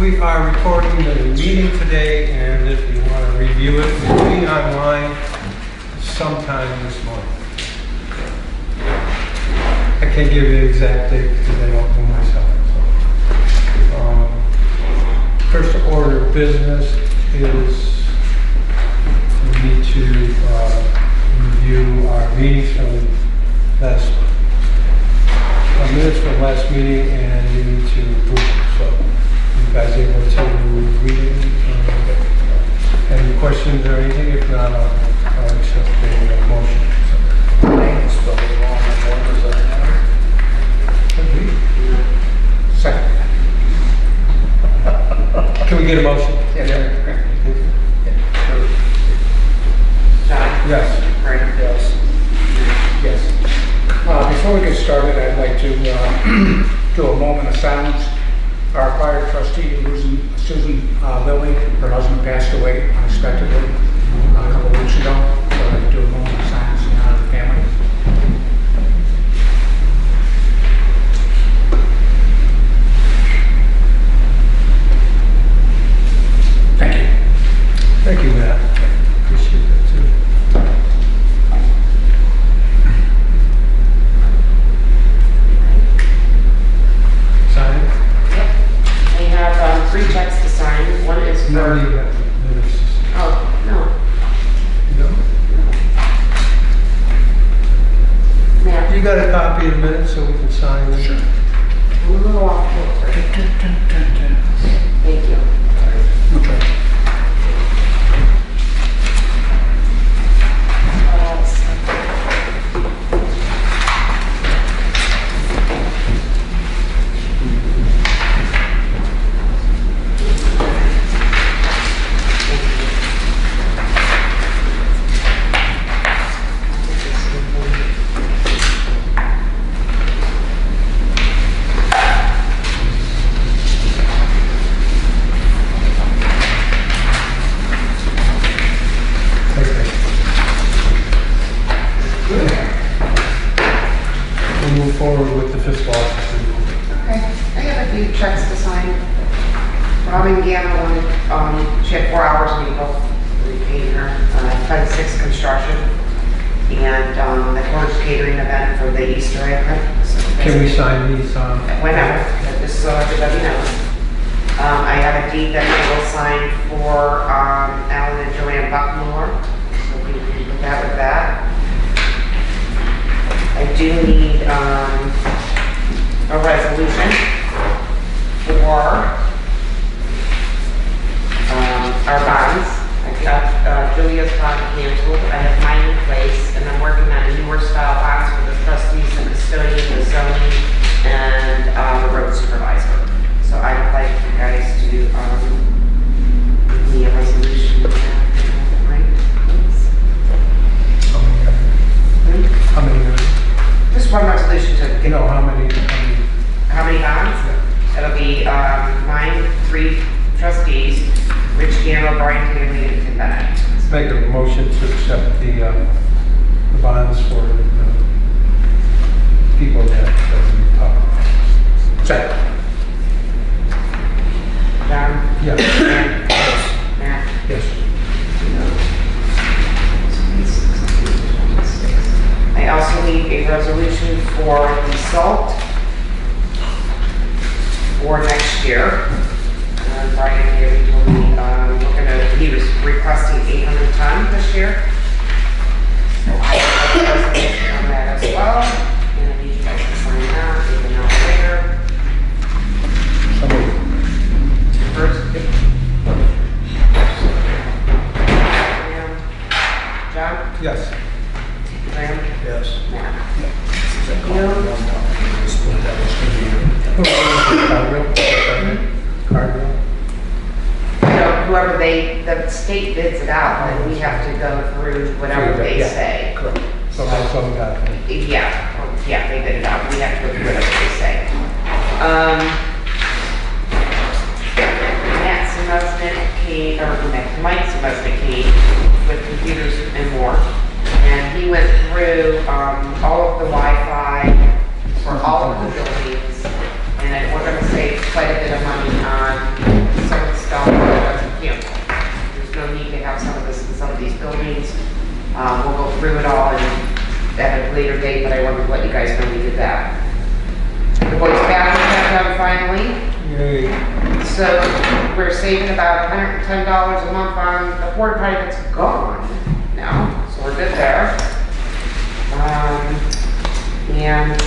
We are recording the meeting today, and if you want to review it, it's being online sometime this morning. I can't give you the exact date because I don't know myself. So, first order of business is we need to review our meetings from last minutes from last meeting, and we need to approve them. So, you guys able to read it? Any questions or anything? If not, I'll accept the motion. Second. Can we get a motion? Yeah. John? Yes. Brandon? Yes. Yes. Before we get started, I'd like to do a moment of silence. Our prior trustee, Susan Lilly, her husband passed away unexpectedly a couple of weeks ago. So I'd like to do a moment of silence in honor of the family. Thank you. Thank you, Matt. Appreciate that too. Sign it? Yep. I have 3 checks to sign. One is No, for... you have minutes. Oh, no. No? Matt, You got a copy of the minutes so we can sign them? Sure. I'm a little off kilter. Thank you. Okay. We'll move forward with the fiscal officer. Okay. I have a few checks to sign. Robin Gamble, she had 4 hours in April. We paid her. Fund 6 construction. And the Cornish catering event for the Easter egg hunt. So Can we sign these? whenever, just so everybody knows. I have a deed that I will sign for Alan and Joanne Buckmore. So we can put that with that. I do need a resolution for our bonds. I've got Julia's bond canceled. I have mine in place, and I'm working on a newer style bonds for the trustees, the custodian, the zoning, and the road supervisor. So I would like you guys to give me a resolution for that, right? Please. How many? Just one resolution to You know, how many? how many bonds? It'll be mine, 3 trustees, Rich Gamble, Brian Haley, and Tim Bennett. Make a motion to accept the bonds for the people that we talked about. Second. John? Yeah. Matt? Yes. I also need a resolution for the salt for next year. Brian Haley told me he was requesting 800 ton this year. So I have a resolution on that as well. And I need you guys to sign that, even though later. First. John? Yes. Graham? Yes. Matt? Cardinal. So whoever the state bids it out, then we have to go through whatever they Yeah. say. Correct. Some got it. Yeah, they bid it out. We have to go through whatever they say. Matt Semesnik came, or Mike Semesnik came with computers and more. And he went through all of the Wi-Fi for all of the buildings. And we're going to save quite a bit of money on We'll go through it all at a later date, but I wanted to let you guys know we did that. The boys' bathroom got done finally. Yay. So we're saving about $110 a month on the porta potty that's gone now, so we're good there. And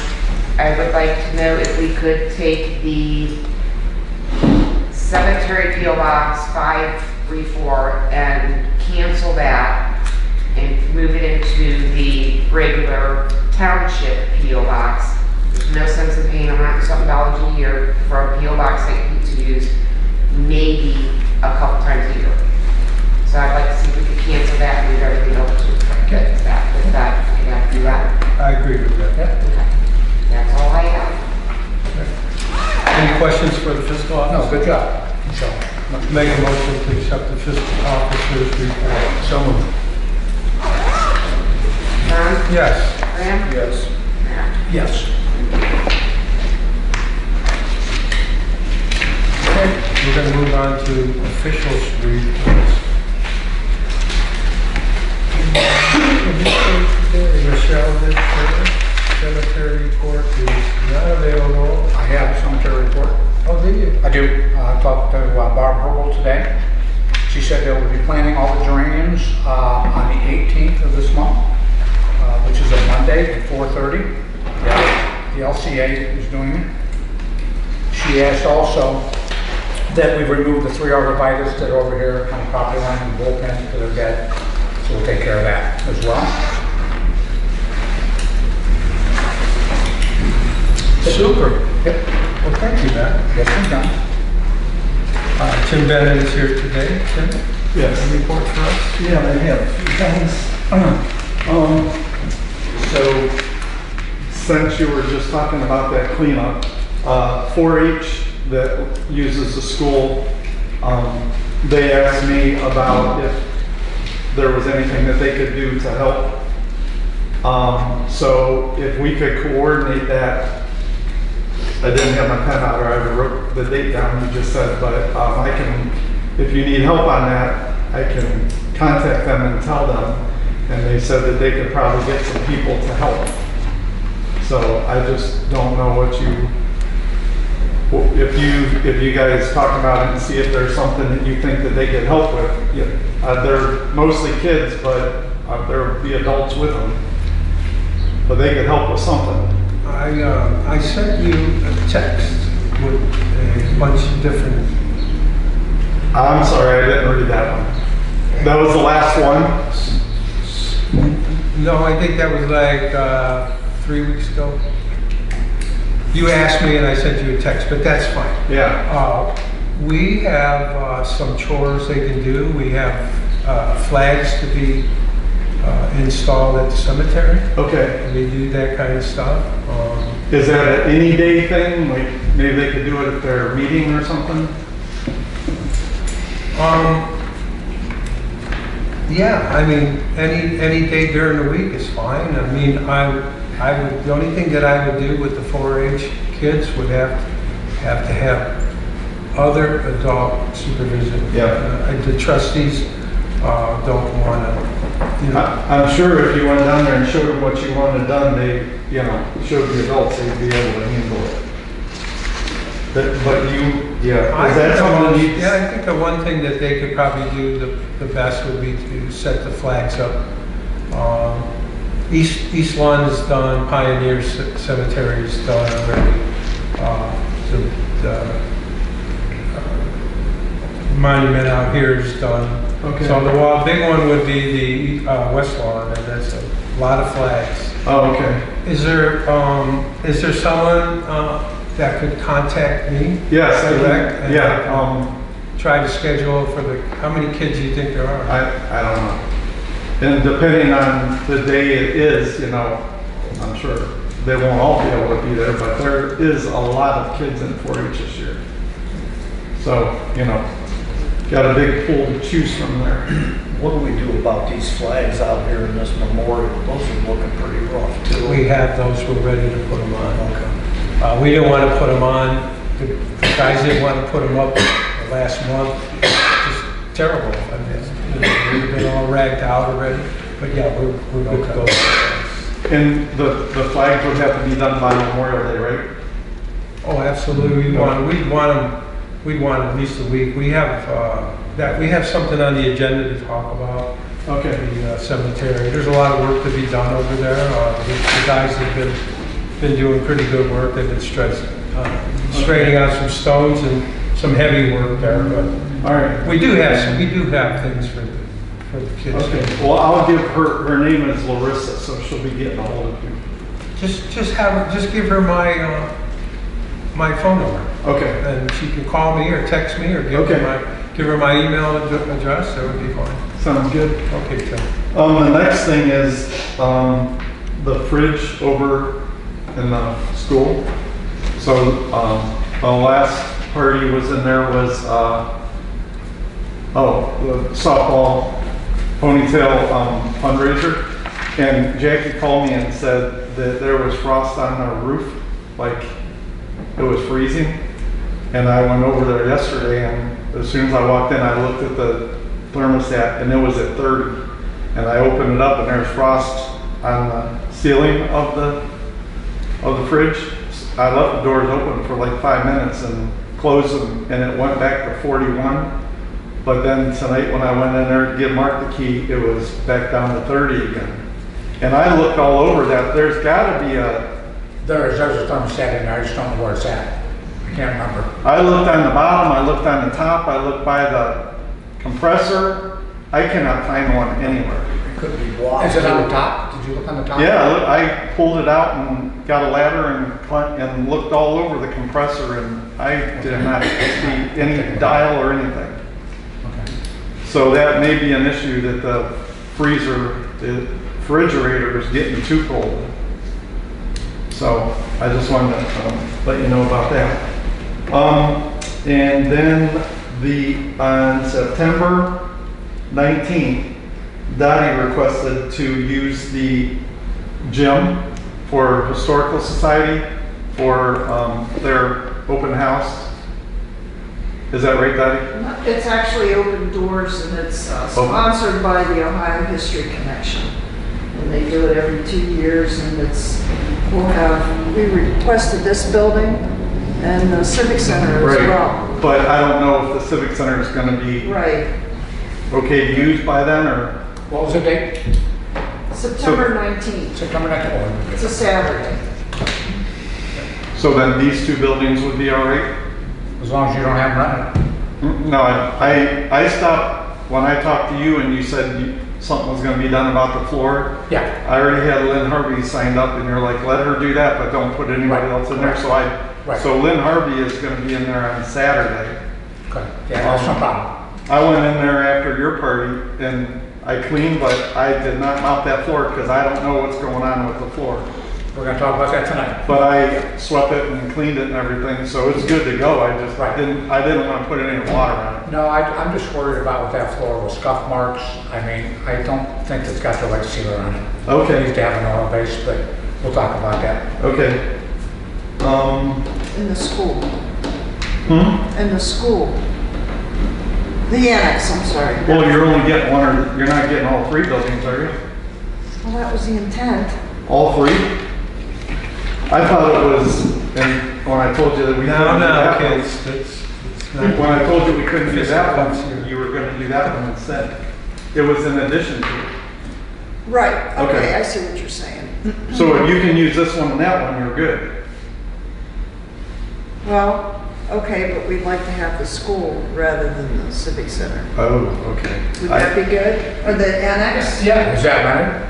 I would like to know if we could take the cemetery P.O. Box 534 and cancel that and move it into the regular township P.O. Box. There's no sense in paying $100 something a year for a P.O. Box that you need to use maybe a couple times a year. So I'd like to see if we could cancel that and move everything over to Okay. that. With that, we can have to do that. I agree with that. Okay. That's all I have. Any questions for the fiscal No, officer? good job. So, Make a motion to accept the fiscal officer's report. so moved. John? Yes. Graham? Yes. Matt? Yes. Okay, we're going to move on to officials' reports. Michelle did cemetery report is not available. I have a cemetery report. Oh, did you? I do. I talked to Barb Herbal today. She said they will be planting all the geraniums on the 18th of this month, which is a Monday at 4:30. The LCA is doing it. She asked also that we remove the 3 arborvitaes that are over here on the property line and bullpens that are dead. So we'll take care of that as well. Super. Yep. Well, thank you, Matt. Yes, I'm done. Tim Bennett is here today. Tim, Yes. a report for us? Yeah, I have a few things. So, since you were just talking about that cleanup, 4-H that uses the school, they asked me about if there was anything that they could do to help. So if we could coordinate that, I didn't have my pen out, or I wrote the date down, you just said, but I can, if you need help on that, I can contact them and tell them. And they said that they could probably get some people to help. So I just don't know what you, if you guys talk about it and see if there's something that you think that they could help with. They're mostly kids, but there'll be adults with them. But they could help with something. I sent you a text with a bunch of different. I'm sorry, I didn't read that one. That was the last one? No, I think that was like 3 weeks ago. You asked me and I sent you a text, but that's fine. Yeah. We have some chores they can do. We have flags to be installed at the cemetery. Okay. They do that kind of stuff. Is that an any day thing? Like maybe they could do it at their meeting or something? Yeah, I mean, any day during the week is fine. I mean, I would, the only thing that I would do with the 4-H kids would have to have other adult supervision. Yeah. The trustees don't want to, you know. I'm sure if you went down there and showed them what you wanted done, they, showed the adults, they'd be able to handle it. But you, yeah, is that someone needs? Yeah, I think the one thing that they could probably do the best would be to set the flags up. East Lawn is done, Pioneer Cemetery is done already. The monument out here is done. Okay. So the big one would be the West Lawn, and that's a lot of flags. Oh, okay. Is there someone that could contact me? Yes, Direct? And yeah. try to schedule for how many kids do you think there are? I don't know. And depending on the day it is, I'm sure they won't all be able to be there, but there is a lot of kids in 4-H this year. So, got a big pool to choose from there. What do we do about these flags out here in this memorial? Those are looking pretty rough too. We have those, we're ready to put them on. Okay. We didn't want to put them on, the guys didn't want to put them up last month. Just terrible. I mean, they've been all ragged out already. But yeah, we're good to go. And the flags would have to be done by Memorial Day, right? Oh, absolutely. We'd want at least a week. We have something on the agenda to talk about. Okay. The cemetery. There's a lot of work to be done over there. The guys have been doing pretty good work. They've been straightening out some stones and some heavy work there. But All right. we do have things for the kids. Okay. Well, I'll give her name is Larissa, so she'll be getting a hold of you. Just give her my phone number. Okay. And she can call me or text me or give her my email address. That would be fine. Sounds good. Okay, Tim. The next thing is the fridge over in the school. So the last party was in there was the softball ponytail fundraiser, and Jackie called me and said that there was frost on the roof, like it was freezing. And I went over there yesterday, and as soon as I walked in, I looked at the thermostat, and it was at 30. And I opened it up, and there's frost on the ceiling of the fridge. I left the doors open for like 5 minutes and closed them, and it went back to 41. But then tonight when I went in there to give Mark the key, it was back down to 30 again. And I looked all over that. There's got to be There's a thermostat in there, I just don't know where it's at. I can't remember. I looked on the bottom, I looked on the top, I looked by the compressor. I cannot find one anywhere. It could be blocked. Is it on the top? Did you look on the top? Yeah, I pulled it out and got a ladder and looked all over the compressor, and I did not see any dial or anything. Okay. So that may be an issue that the refrigerator is getting too cold. So I just wanted to let you know about that. And then on September 19th, Dottie requested to use the gym for Historical Society for their open house. Is that right, Dottie? It's actually Open Doors, and it's sponsored by the Ohio History Connection. And they do it every 2 years, and we requested this building and the Civic Center as well. But I don't know if the Civic Center is going to be Right. okay to use by then, or? What was the date? September 19th. September 19th. It's a Saturday. So then these two buildings would be all right? As long as you don't have them running. No, I stopped when I talked to you and you said something was gonna be done about the floor. Yeah. I already had Lynn Harvey signed up, and you're like, let her do that, but don't put anybody else in there. So Lynn Harvey is gonna be in there on Saturday. Okay. Yeah, that's no problem. I went in there after your party and I cleaned, but I did not mop that floor because I don't know what's going on with the floor. We're gonna talk about that tonight. But I swept it and cleaned it and everything, so it's good to go. I just didn't want to put any water on it. No, I'm just worried about with that floor with scuff marks. I mean, I don't think it's got the right sealer on it. Okay. It needs to have an oil base, but we'll talk about that. Okay. In the school. Hmm? In the school. The annex, I'm sorry. Well, you're only getting one, or you're not getting all three buildings, are you? Well, that was the intent. All three? I thought it was, and when I told you that we couldn't do that one. It's not. When I told you we couldn't do that one, you were gonna do that one instead. It was in addition to it. Right, Okay. okay, I see what you're saying. So if you can use this one and that one, you're good. Well, okay, but we'd like to have the school rather than the Civic Center. Oh, okay. Would that be good? Or the annex? Yeah, is that right?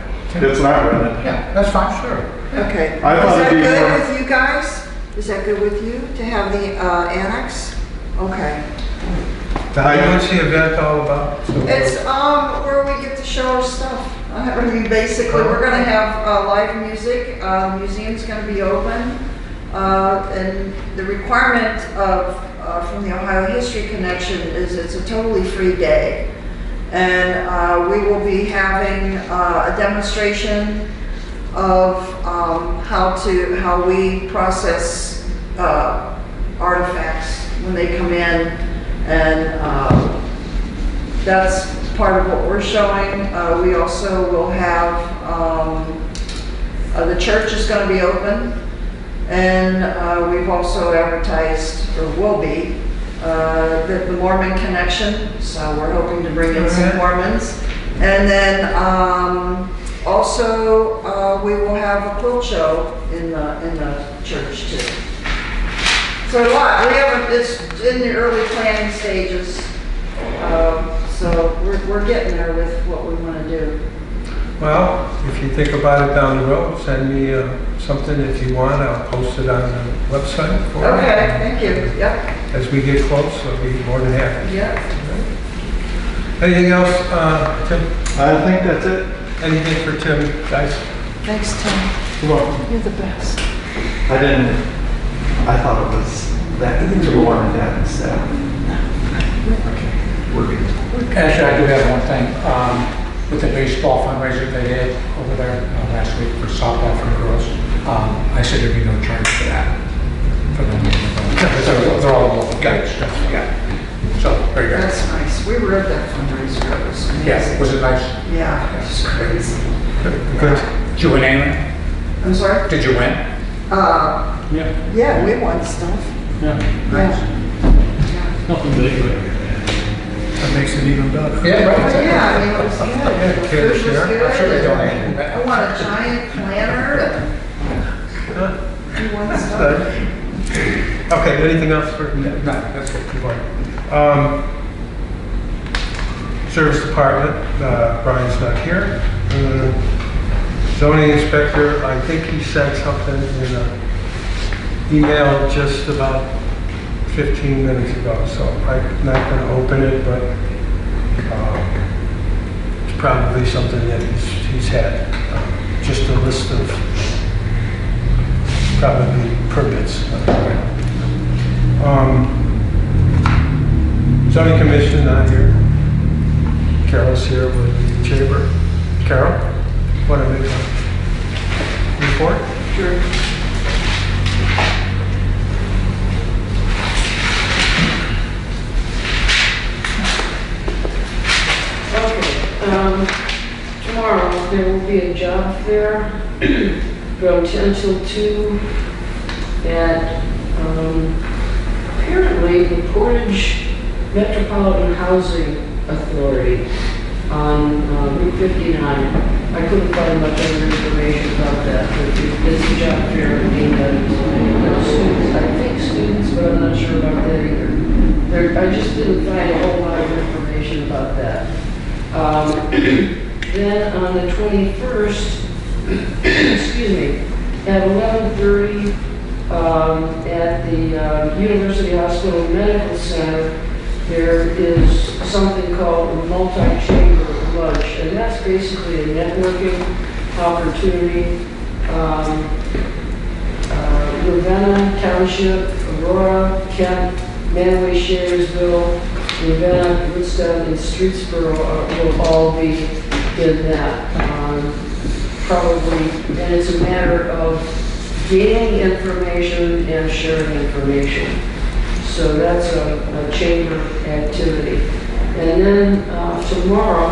It's not rented. Yeah, that's fine, sure. Okay. Is I thought that it'd be good more- with you guys? Is that good with you to have the annex? Okay. What's the event all about? It's where we get to show our stuff. I mean, basically, we're gonna have live music. The museum's gonna be open. And the requirement from the Ohio History Connection is it's a totally free day. And we will be having a demonstration of how we process artifacts when they come in, and that's part of what we're showing. We also will have, the church is going to be open, and we've also advertised, or will be, the Mormon Connection, so we're hoping to bring in some Mormons. And then also we will have a quilt show in the church too. So a lot. It's in the early planning stages. So we're getting there with what we want to do. Well, if you think about it down the road, send me something if you want. I'll post it on the website for you. Okay, thank you. Yep. As we get close, I'll be more than happy. Yep. Anything else, Tim? I think that's it. Anything for Tim, guys? Thanks, Tim. You're welcome. You're the best. I thought it was that you wanted that instead. Okay, we're good. Actually, I do have one thing. With the baseball fundraiser they did over there last week for softball for the girls, I said there'd be no charge for that. For them. They're all local guys. Yeah. So, there you go. That's nice. We were at that fundraiser. It was amazing. Yeah, was it nice? Yeah, it was crazy. Good. Did you win anything? I'm sorry? Did you win? Yeah. Yeah, we won stuff. Yeah. Yeah. Nothing big, That makes it even better. Yeah, But right. yeah, I mean, it was good. Yeah, The kids food was share. good. I'm sure they and donated. I won a giant planner and we won stuff. Good. Okay, anything else for? No, that's good. Service Department, Brian's not here. Zoning Inspector, I think he said something in an email just about 15 minutes ago, so I'm not going to open it, but it's probably something that he's had. Just a list of probably permits. Zoning Commission not here. Carol's here with the chamber. Carol, want to make a report? Sure. Tomorrow there will be a job fair from 10 till 2 at apparently the Portage Metropolitan Housing Authority on Route 59. I couldn't find much other information about that, but it's a job fair aimed at students. I think students, but I'm not sure about that either. I just didn't find a whole lot of information about that. Then on the 21st, excuse me, at 11:30 at the University Hospital Medical Center, there is something called a multi-chamber lunch, and that's basically a networking opportunity. Mantua Township, Aurora, Kent, Manway, Shayersville, Ravenna, Woodstown, and Streetsboro will all be in that. Probably, and it's a matter of gaining information and sharing information. So that's a chamber activity. And then tomorrow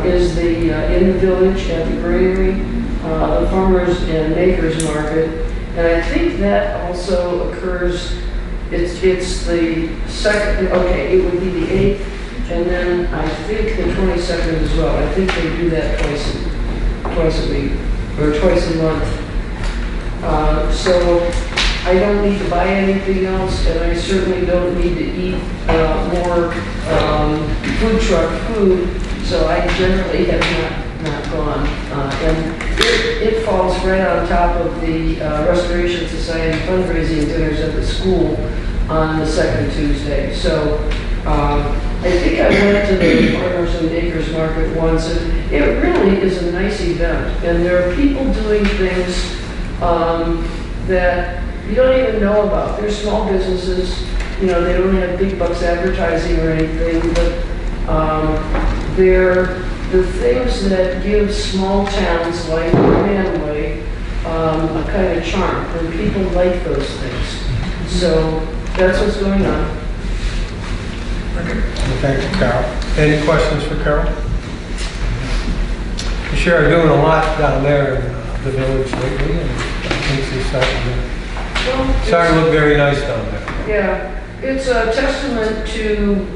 is in the village at the granary, the farmers and makers market. And I think that also occurs, it's the second, okay, it would be the 8th, and then I think the 22nd as well. I think they do that twice a week, or twice a month. So I don't need to buy anything else, and I certainly don't need to eat more food truck food, so I generally have not gone. And it falls right on top of the Restoration Society fundraising dinners at the school on the second Tuesday. So I think I went to the Farmers and Makers Market once, and it really is a nice event. And there are people doing things that you don't even know about. They're small businesses, you know, they don't have big bucks advertising or anything, but they're the things that give small towns like Manway a kind of charm, and people like those things. So that's what's going on. Well, thank you, Carol. Any questions for Carol? You sure are doing a lot down there in the village lately, and things are starting to look very nice down there. Yeah, it's a testament to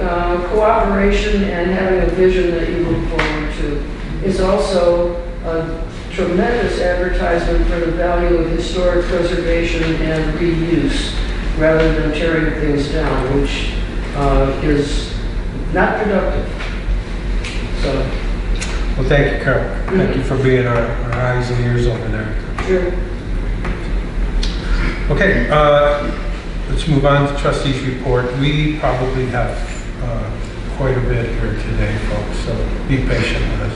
cooperation and having a vision that you look forward to. It's also a tremendous advertisement for the value of historic preservation and reuse rather than tearing things down, which is not productive. So, well, thank you, Carol. Thank you for being our eyes and ears over there. sure. Okay, let's move on to trustees' report. We probably have quite a bit here today, folks, so be patient with us.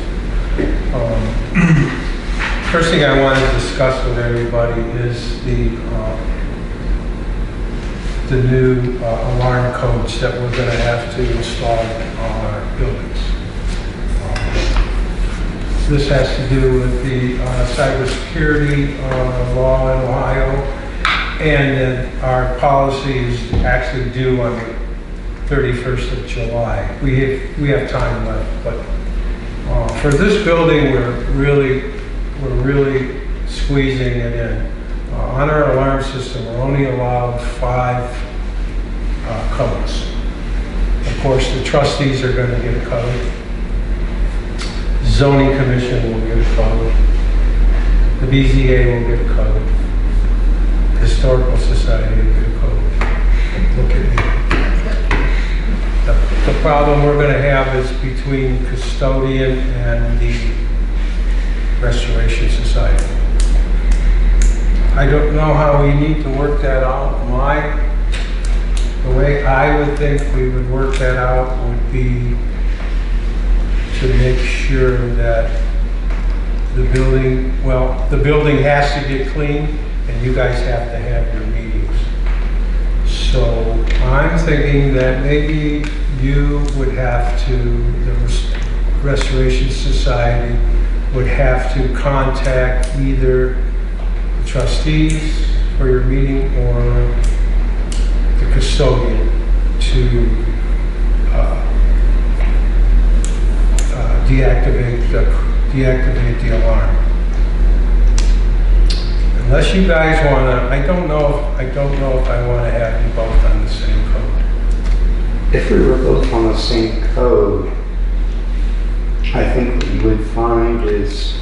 First thing I want to discuss with everybody is the new alarm codes that we're going to have to install on our buildings. This has to do with the cybersecurity law in Ohio, and then our policy is actually due on the 31st of July. We have time left, but for this building, we're really squeezing it in. On our alarm system, we're only allowed 5 codes. Of course, the trustees are going to get a code. Zoning Commission will get a code. The BZA will get a code. Historical Society will get a code. Look at me. The problem we're going to have is between custodian and the Restoration Society. I don't know how we need to work that out. The way I would think we would work that out would be to make sure that the building has to get clean and you guys have to have your meetings. So I'm thinking that maybe you would have to, the Restoration Society would have to contact either the trustees for your meeting or the custodian to deactivate the alarm. Unless you guys want to, I don't know if I want to have you both on the same code. If we were both on the same code, I think what you would find is,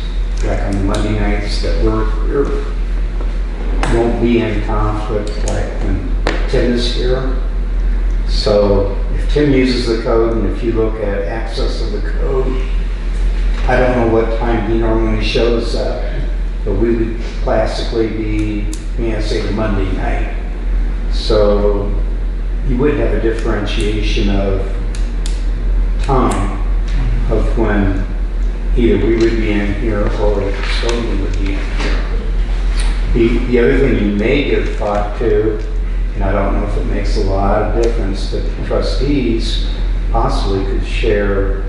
like on Monday nights, that we won't be in conflict like when Tim is here. So if Tim uses the code and if you look at access of the code, I don't know what time he normally shows up, but we would classically be, say, the Monday night. So you would have a differentiation of time of when either we would be in here or the custodian would be in here. The other thing you may give thought to, and I don't know if it makes a lot of difference, but the trustees possibly could share,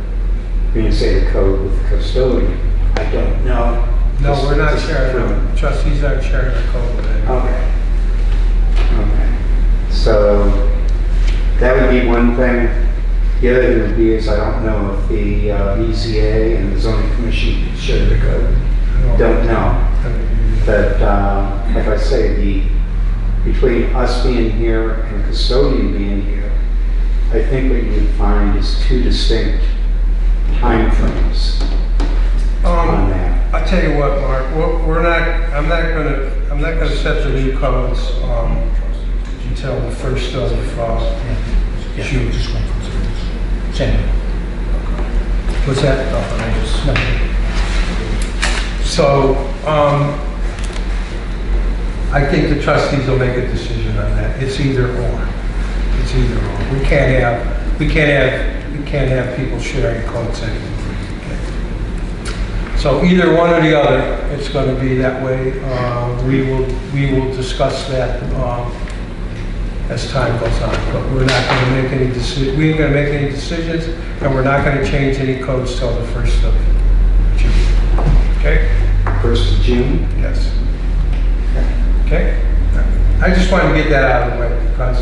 say, the code with the custodian. I don't know. No, we're not sharing them. Trustees aren't sharing the code with anyone. Okay. So that would be one thing. The other thing would be is I don't know if the BZA and the Zoning Commission could share the code. Don't know. But like I say, between us being here and the custodian being here, I think what you would find is 2 distinct time frames on that. I'll tell you what, Mark. I'm not gonna set the new codes until the 1st of June. What's that? So I think the trustees will make a decision on that. It's either or. It's either or. We can't have people sharing codes anymore. Okay. So either one or the other, it's going to be that way. We will discuss that as time goes on, but we're not going to make any decisions. We ain't going to make any decisions, and we're not going to change any codes till the 1st of June. Okay? 1st of June? Yes. Okay? I just wanted to get that out of the way because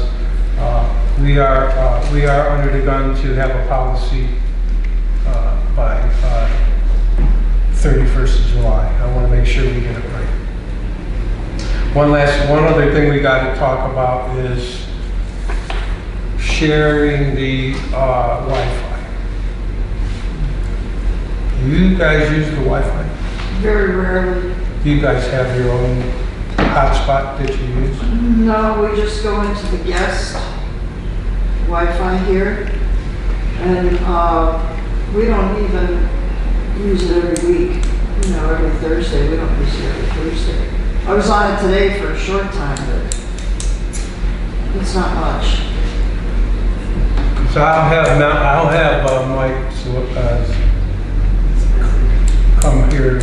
we are under the gun to have a policy by 31st of July. I want to make sure we get it right. One other thing we got to talk about is sharing the Wi-Fi. Do you guys use the Wi-Fi? Very rarely. Do you guys have your own hotspot that you use? No, we just go into the guest Wi-Fi here, and we don't even use it every week. You know, every Thursday. We don't use it every Thursday. I was on it today for a short time, but it's not much. So I'll have Mike come here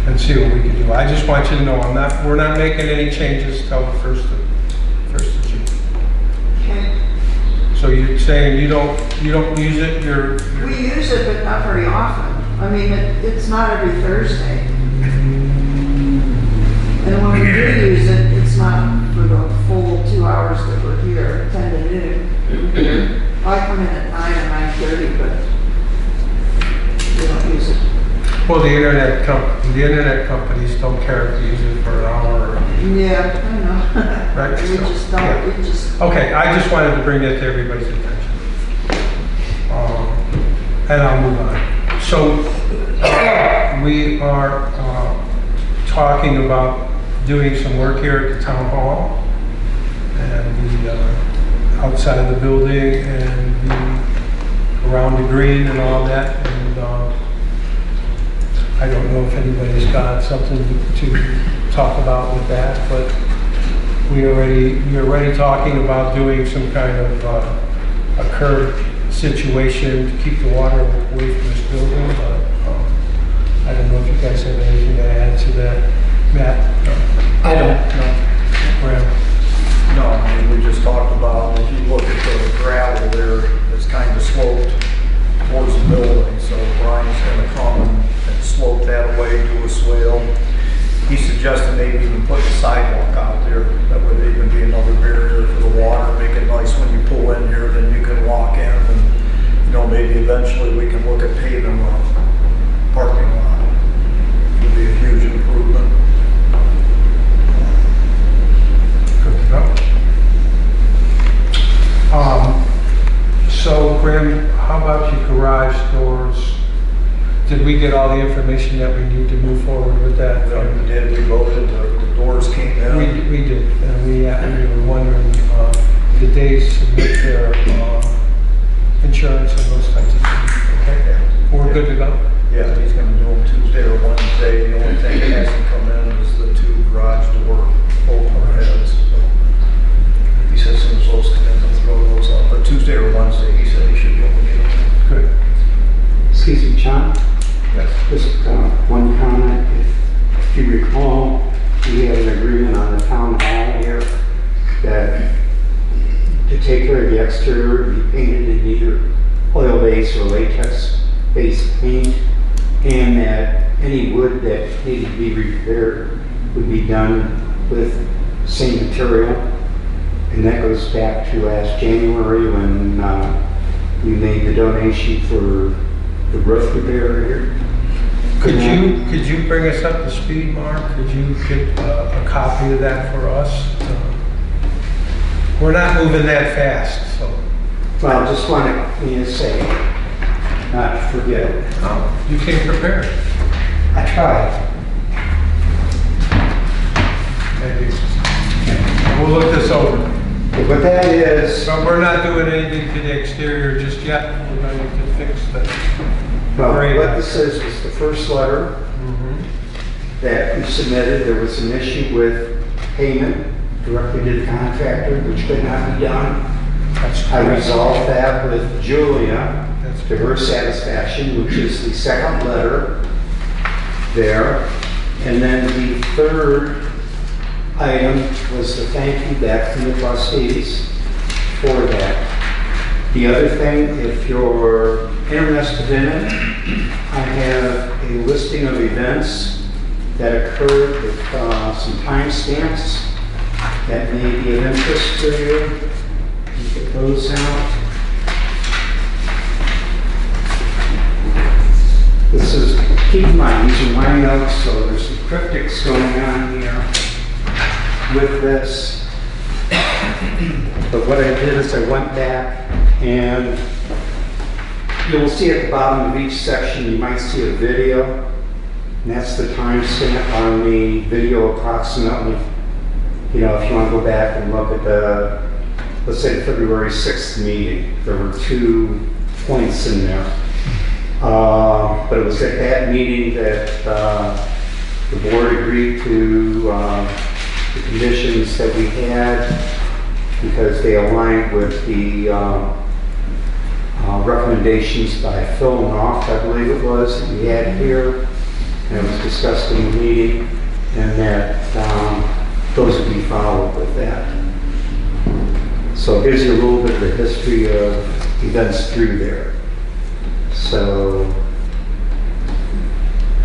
and see what we can do. I just want you to know we're not making any changes till the first of June. Okay. So you're saying you don't use it? We use it, but not very often. I mean, it's not every Thursday. And when we do use it, it's not for the full 2 hours that we're here, 10 to noon. I come in at 9 or 9:30, but we don't use it. Well, the internet companies don't care if you use it for an hour. Yeah, I know. Right. We just don't, Yeah. we just, Okay, I just wanted to bring that to everybody's attention. And I'll move on. So we are talking about doing some work here at the town hall and the outside of the building and around the green and all that. And I don't know if anybody's got something to talk about with that, but we're already talking about doing some kind of a curb situation to keep the water away from this building, but I don't know if you guys have anything to add to that. Matt? I don't. No. Graham? No, I mean, we just talked about, if you look at the gravel there, it's kind of sloped towards the building, so Brian's gonna come and slope that away, do a swale. He suggested maybe even put a sidewalk out there, that would even be another barrier for the water, make it nice when you pull in here, then you can walk in, and, you know, maybe eventually we can look at paving the parking lot. It would be a huge improvement. Good to go. So Graham, how about your garage doors? Did we get all the information that we need to move forward with that? We did, we voted, the doors came in. We did, and we were wondering the days to submit their insurance and those types of things. Okay, we're good to go? Yeah, he's gonna do them Tuesday or Wednesday. The only thing that has to come in is the 2 garage door overheads. So he says as soon as those come in, they'll throw those up. But Tuesday or Wednesday, he said he should be able to get them. Good. Excuse me, John? Yes. Just one comment. If you recall, we had an agreement on the town hall here that to take care of the exterior, be painted in either oil-based or latex-based paint, and that any wood that needed to be repaired would be done with the same material. And that goes back to last January when we made the donation for the roof repair here. Could you bring us up to speed, Mark? Could you get a copy of that for us? We're not moving that fast, so. Well, just wanted me to say, not to forget it. Oh, you came prepared. I tried. Thank you. We'll look this over. But that is, So we're not doing anything to the exterior just yet. We're going to fix that. well, Great. what this is the first letter that we submitted. There was an issue with payment directly to the contractor, which could not be done. I resolved that with Julia to her satisfaction, which is the second letter there. And then the third item was the thank you back from the trustees for that. The other thing, if you're interested in it, I have a listing of events that occurred with some timestamps that may be of interest to you. get those out. This is, keep in mind, these are my notes, so there's some cryptics going on here with this. But what I did is I went back and you'll see at the bottom of each section, you might see a video. And that's the timestamp on the video approximately. You know, if you want to go back and look at the, let's say the February 6th meeting, there were 2 points in there. But it was at that meeting that the board agreed to the conditions that we had because they aligned with the recommendations by Phil Knopf, I believe it was, that we had here. And it was discussed in the meeting, and that those would be followed with that. So it gives you a little bit of the history of events through there. So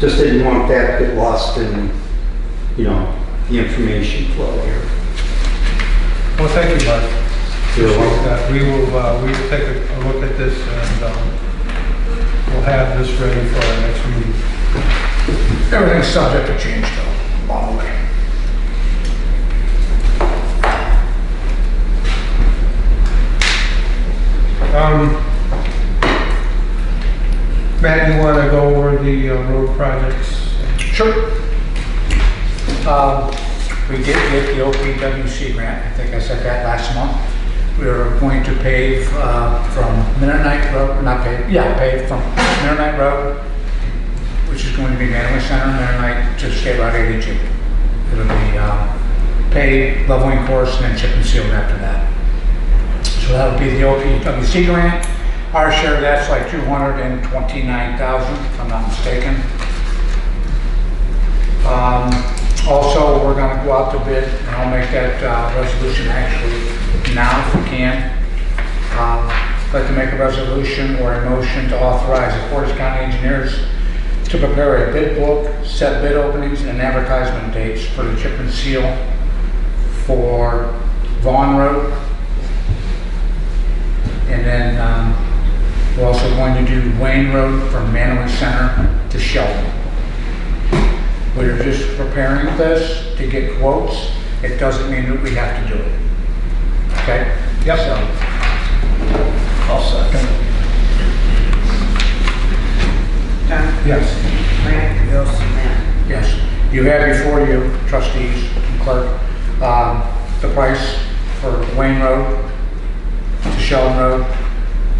just didn't want that to get lost in, you know, the information flow here. Well, thank you, Bud. You're Appreciate welcome. that. We will take a look at this and we'll have this ready for our next meeting. Everything's subject to change though, along the way. Matt, you want to go over the road projects? Sure. We did get the OPWC grant. I think I said that last month. We were going to pave from Mennonite Road, not pave, yeah, pave from Mennonite Road, which is going to be Mantua Center, Mennonite to State Route 82. It'll be paved, leveling course, and then chip and sealed after that. So that'll be the OPWC grant. Our share of that's like $229,000, if I'm not mistaken. Also, we're going to go out to bid, and I'll make that resolution actually now if we can. I'd like to make a resolution or a motion to authorize the Portage County engineers to prepare a bid book, set bid openings and advertisement dates for the chip and seal for Vaughn Road. And then we're also going to do Wayne Road from Mantua Center to Shelton. We're just preparing this to get quotes. It doesn't mean that we have to do it. Okay? Yep. So, I'll second. John? Yes. Frank? Yes. Matt? yes, you have before you, trustees and clerk, the price for Wayne Road to Shelton Road.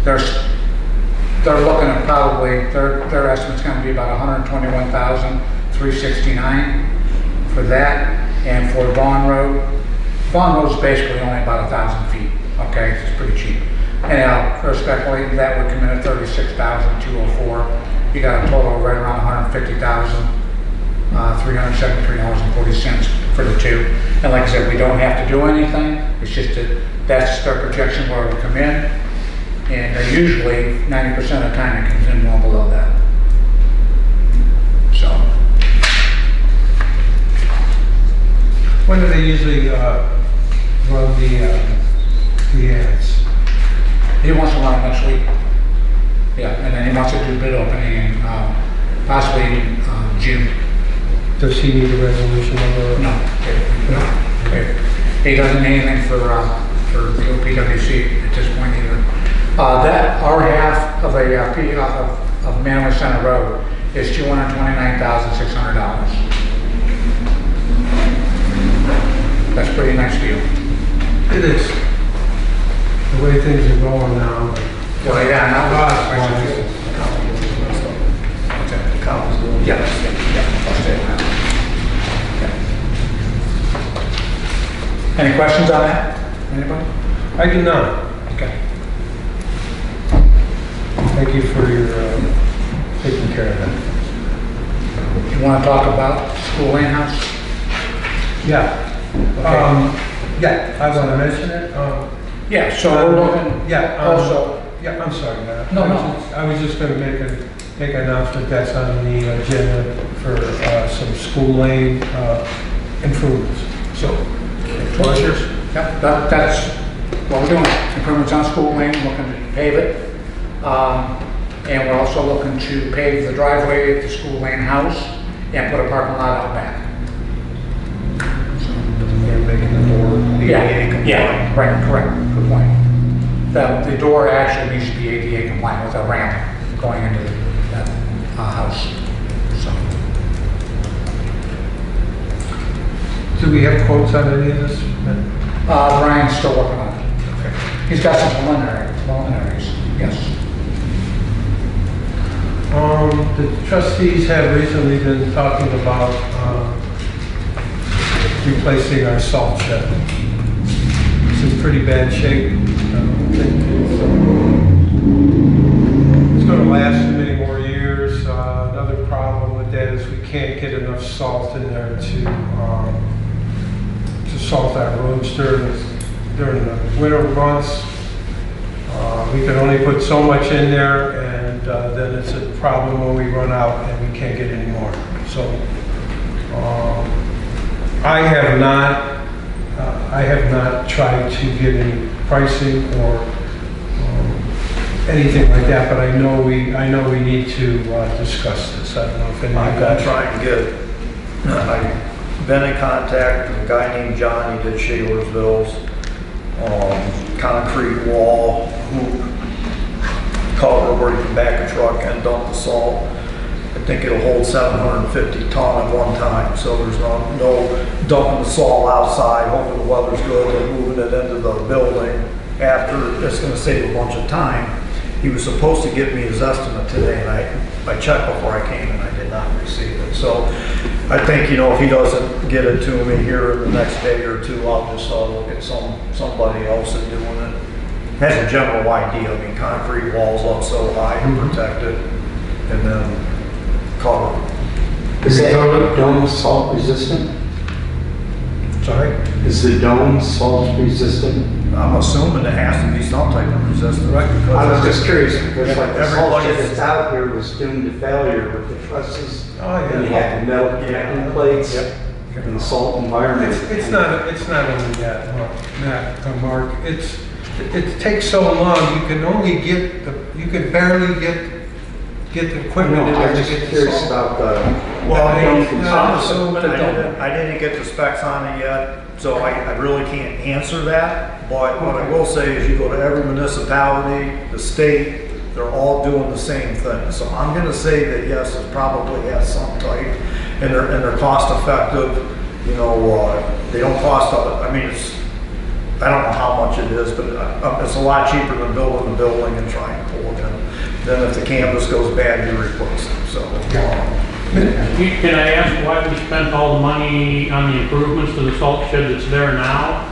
They're looking at probably, their estimate's going to be about $121,369 for that. And for Vaughn Road's basically only about 1,000 feet. Okay, it's pretty cheap. And respectfully, that would come in at $36,204. You got a total of right around $150,373.40 for the two. And like I said, we don't have to do anything. It's just that that's their projection where it will come in. And usually 90% of the time it comes in well below that. So. When do they usually run the ads? He wants to run it next week. Yeah, and then he wants to do bid opening in possibly in June. Does he need a resolution number? No. Okay. He doesn't need anything for the OPWC at this point either. That our half of of Mantua Center Road is $229,600. That's a pretty nice deal. It is. The way things are going now. Well, yeah, now What's that? The cop's doing. Yeah. I'll stay on that. Any questions on that? Anybody? I do not. Okay. Thank you for your taking care of that. You want to talk about school lane house? Yeah. Okay. Yeah, I want to mention it. Yeah, so we're looking. Yeah. Also, Yeah, I'm sorry, Matt. No. I was just going to make an announcement that's on the agenda for some school lane improvements. So, yeah, that's Well, we're doing improvements on School Lane, looking to pave it. And we're also looking to pave the driveway at the School Lane house and put a parking lot out back. They're making the door ADA compliant. Yeah, right, correct, good point. The door actually needs to be ADA compliant with a ramp going into the house, so. Do we have quotes on any of this? Brian's still working on it. Okay. He's got some preliminaries, yes. The trustees have recently been talking about replacing our salt shed. It's in pretty bad shape. I don't think it's going to last many more years. Another problem with that is we can't get enough salt in there to salt our roads during the winter months. We can only put so much in there, and then it's a problem when we run out and we can't get any more. So I have not tried to get any pricing or anything like that, but I know we need to discuss this. I don't know if any of I'm you gonna guys. try and get, I've been in contact with a guy named John, he did Shalersville's, concrete wall, hoop, cover where you can back a truck and dump the salt. I think it'll hold 750 ton at one time, so there's no dumping the salt outside, hoping the weather's good, and moving it into the building after. It's gonna save a bunch of time. He was supposed to give me his estimate today, and I checked before I came and I did not receive it. So I think, if he doesn't get it to me here in the next day or two, I'll just look at somebody else that's doing it. Has a general idea. I mean, concrete walls up so high and protected, and then cover. Is that dome salt resistant? Sorry? Is the dome salt resistant? I'm assuming it has to be some type of resistant, right? Because I was just curious because like the salt everybody- shed that's out here was doomed to failure with the trusses. Oh, yeah. And you had the metal connecting plates in the salt environment. It's not only that, Mark. It takes so long. You can barely get the equipment in I there was to just get the curious salt. about the. Well, I'm assuming I didn't get the specs on it yet, so I really can't answer that. But what I will say is you go to every municipality, the state, they're all doing the same thing. So I'm gonna say that yes, it probably has some type, and they're cost effective. They don't cost, I mean, I don't know how much it is, but it's a lot cheaper than building the building and trying to pull it in. Then if the canvas goes bad, you replace it, so. Can I ask why we spent all the money on the improvements to the salt shed that's there now,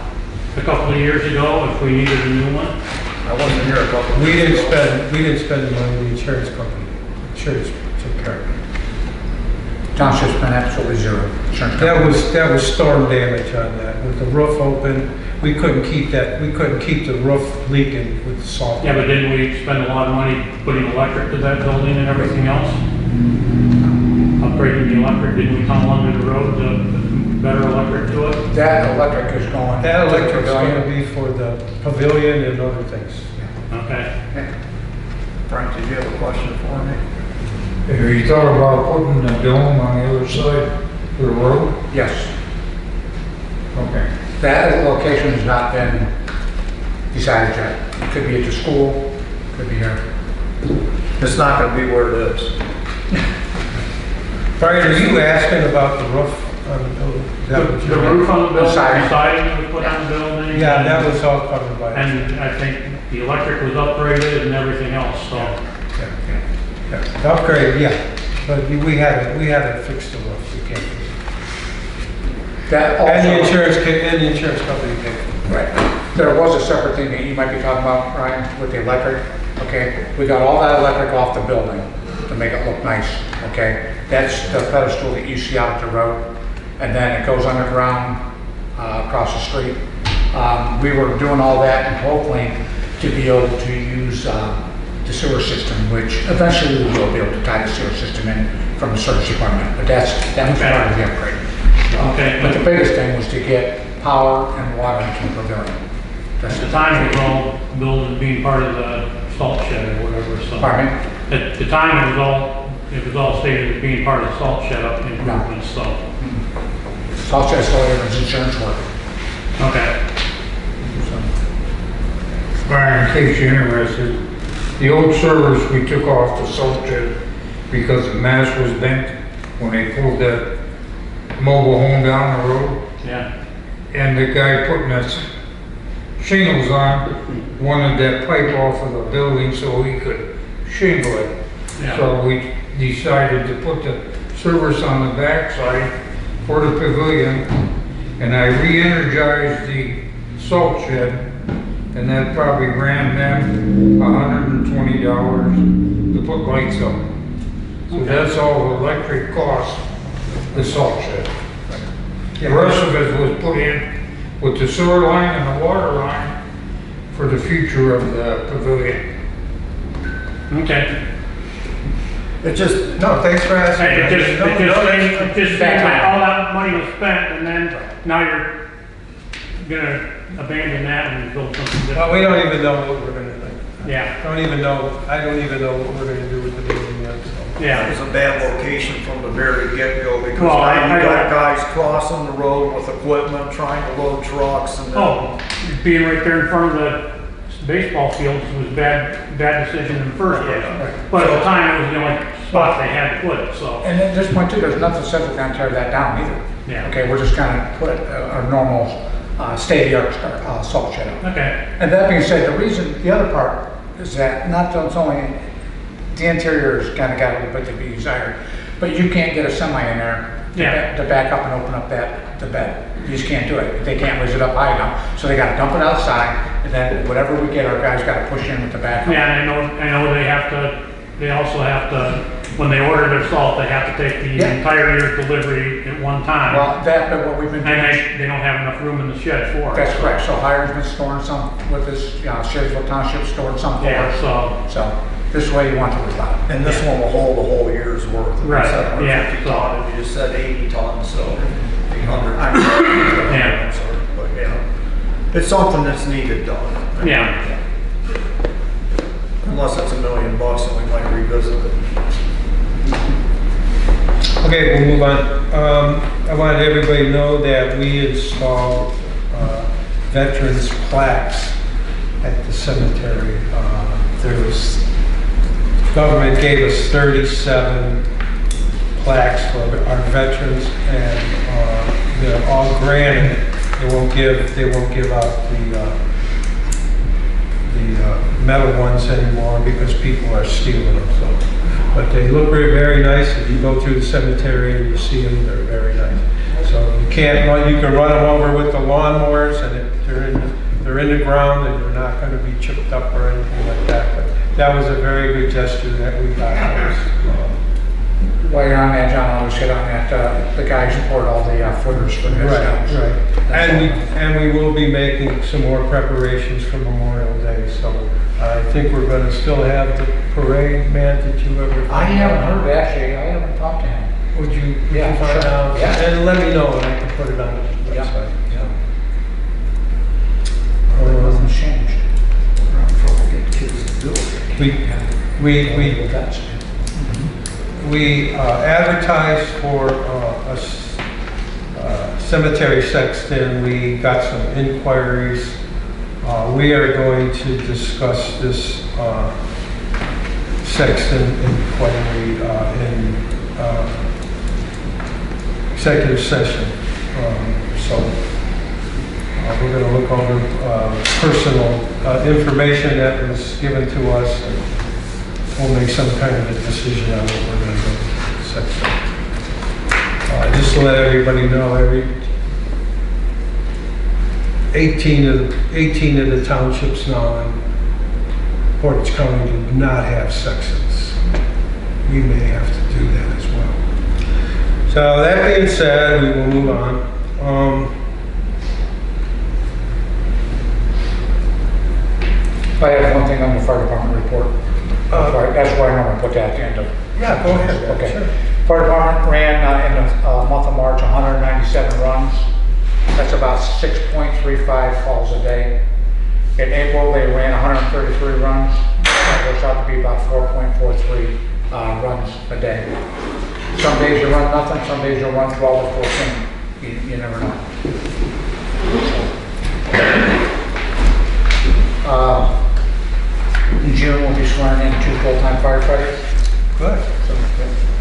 a couple of years ago, if we needed a new one? I wasn't here a couple of We years didn't ago. spend the money, the insurance company. Insurance took care of it. Township's been absolutely zero. Insurance company. That was storm damage on that. With the roof open, we couldn't keep the roof leaking with the salt. Yeah, but didn't we spend a lot of money putting electric to that building and everything else? Upgrading the electric, didn't we tunnel under the road to better electric to it? That electric is going. That electric's to the gonna pavilion. be for the pavilion and other things. Okay. Frank, did you have a question for me? Have you thought about putting a dome on the other side of the road? Yes. Okay. That location has not been decided yet. It could be at the school, could be here. It's not gonna be where it is. Brian, are you asking about the roof on the building? Is that what The you're- roof on the building, the Siding. siding that we put on the building. Yeah, that was all covered by. And I think the electric was upgraded and everything else, so. Yeah. Upgrade, yeah, but we had to fix the roof, we can't. That And the also, insurance company paid for it. right. There was a separate thing that you might be talking about, Ryan, with the electric. Okay, we got all that electric off the building to make it look nice. Okay, that's the pedestal that you see out the road, and then it goes underground across the street. We were doing all that and hoping to be able to use the sewer system, which eventually we will be able to tie the sewer system in from the service department, but that was part of the upgrade. Okay. But the biggest thing was to get power and water into the pavilion. At the time, it was all billed as being part of the salt shed or whatever, so. Pardon me? At the time, it was all stated as being part of the salt shed up improvements, so. Salt shed still has insurance work. Okay. Brian, in case you're interested, the old servers we took off the salt shed because the mast was bent when they pulled that mobile home down the road. Yeah. And the guy putting us shingles on wanted that pipe off of the building so he could shingle it. Yeah. So we decided to put the service on the backside for the pavilion, and I re-energized the salt shed, and that probably ran them $120 to put lights up. So that's all the electric cost, the salt shed. The rest of it was put in with the sewer line and the water line for the future of the pavilion. Okay. It just, No, thanks for asking. It just No, seems that all that money was spent, and then now you're gonna abandon that and build something different. Well, we don't even know what we're gonna do. Yeah, I don't even know what we're gonna do with the building yet, so. it yeah. was a bad location from the very get-go because Well, now you got I- guys crossing the road with equipment, trying to load trucks and then. Oh, being right there in front of the baseball fields was bad decision in the first place. Yeah. But at the time, it was the only spot they had to put it, so, And at this point too, there's nothing said we're gonna tear that down either. yeah. Okay, we're just gonna put a normal, state-of-the-art, salt shed up. Okay, And that being said, the other part is that it's only, the interior's kinda got a little bit to be desired, but you can't get a semi in there Yeah. to back up and open up the bed. You just can't do it. They can't raise it up high enough, so they gotta dump it outside, and then whatever we get, our guys gotta push in with the backhoe. yeah, and I know they also have to, when they order their salt, they have to take the Yeah. entire year's delivery at one time. Well, but what we've been doing. And they don't have enough room in the shed for it. That's correct, so Hiram's been storing some with us, Sherricksville Township stored some for Yeah, us. so, So, this way you want to worry about it. And this one will hold a whole year's worth. You Right, said yeah, 150 so- ton, and you just said 80 tons, so 800. Yeah. But yeah, it's something that's needed done. yeah. Unless it's $1 million and we might revisit it. Okay, we'll move on. I wanted everybody to know that we installed veterans plaques at the cemetery. Government gave us 37 plaques for our veterans, and they're all granted. They won't give out the metal ones anymore because people are stealing them. So, but they look very nice. If you go through the cemetery and you see them, they're very nice. So you can run them over with the lawnmowers, and they're in the ground, and they're not going to be chipped up or anything like that. But that was a very good gesture that we got. While you're on that, John, I'll just hit on that, the guys poured all the footers for the headstones. Right. And we will be making some more preparations for Memorial Day. So I think we're going to still have the parade. Man, did you ever? I haven't heard, actually, I haven't talked to him. Would you Yeah, find sure. out? Yeah. And let me know, and I can put it on the Yeah. website. It wasn't changed. We advertised for a cemetery sexton. We got some inquiries. We are going to discuss this sexton inquiry in executive session. So we're going to look over personal information that was given to us, and we'll make some kind of a decision on what we're going to do with the sexton. Just to let everybody know, 18 of the townships now in Portage County do not have sextons. We may have to do that as well. So that being said, we will move on. I have one thing on the fire department report. That's why I'm gonna put that at the end of. Yeah, go ahead. Okay. Sure. Fire department ran in the month of March 197 runs. That's about 6.35 calls a day. In April, they ran 133 runs. That works out to be about 4.43 runs a day. Some days you run nothing, some days you'll run 12 or 14. You never know. In June, we'll be swearing in 2 full-time firefighters. Good.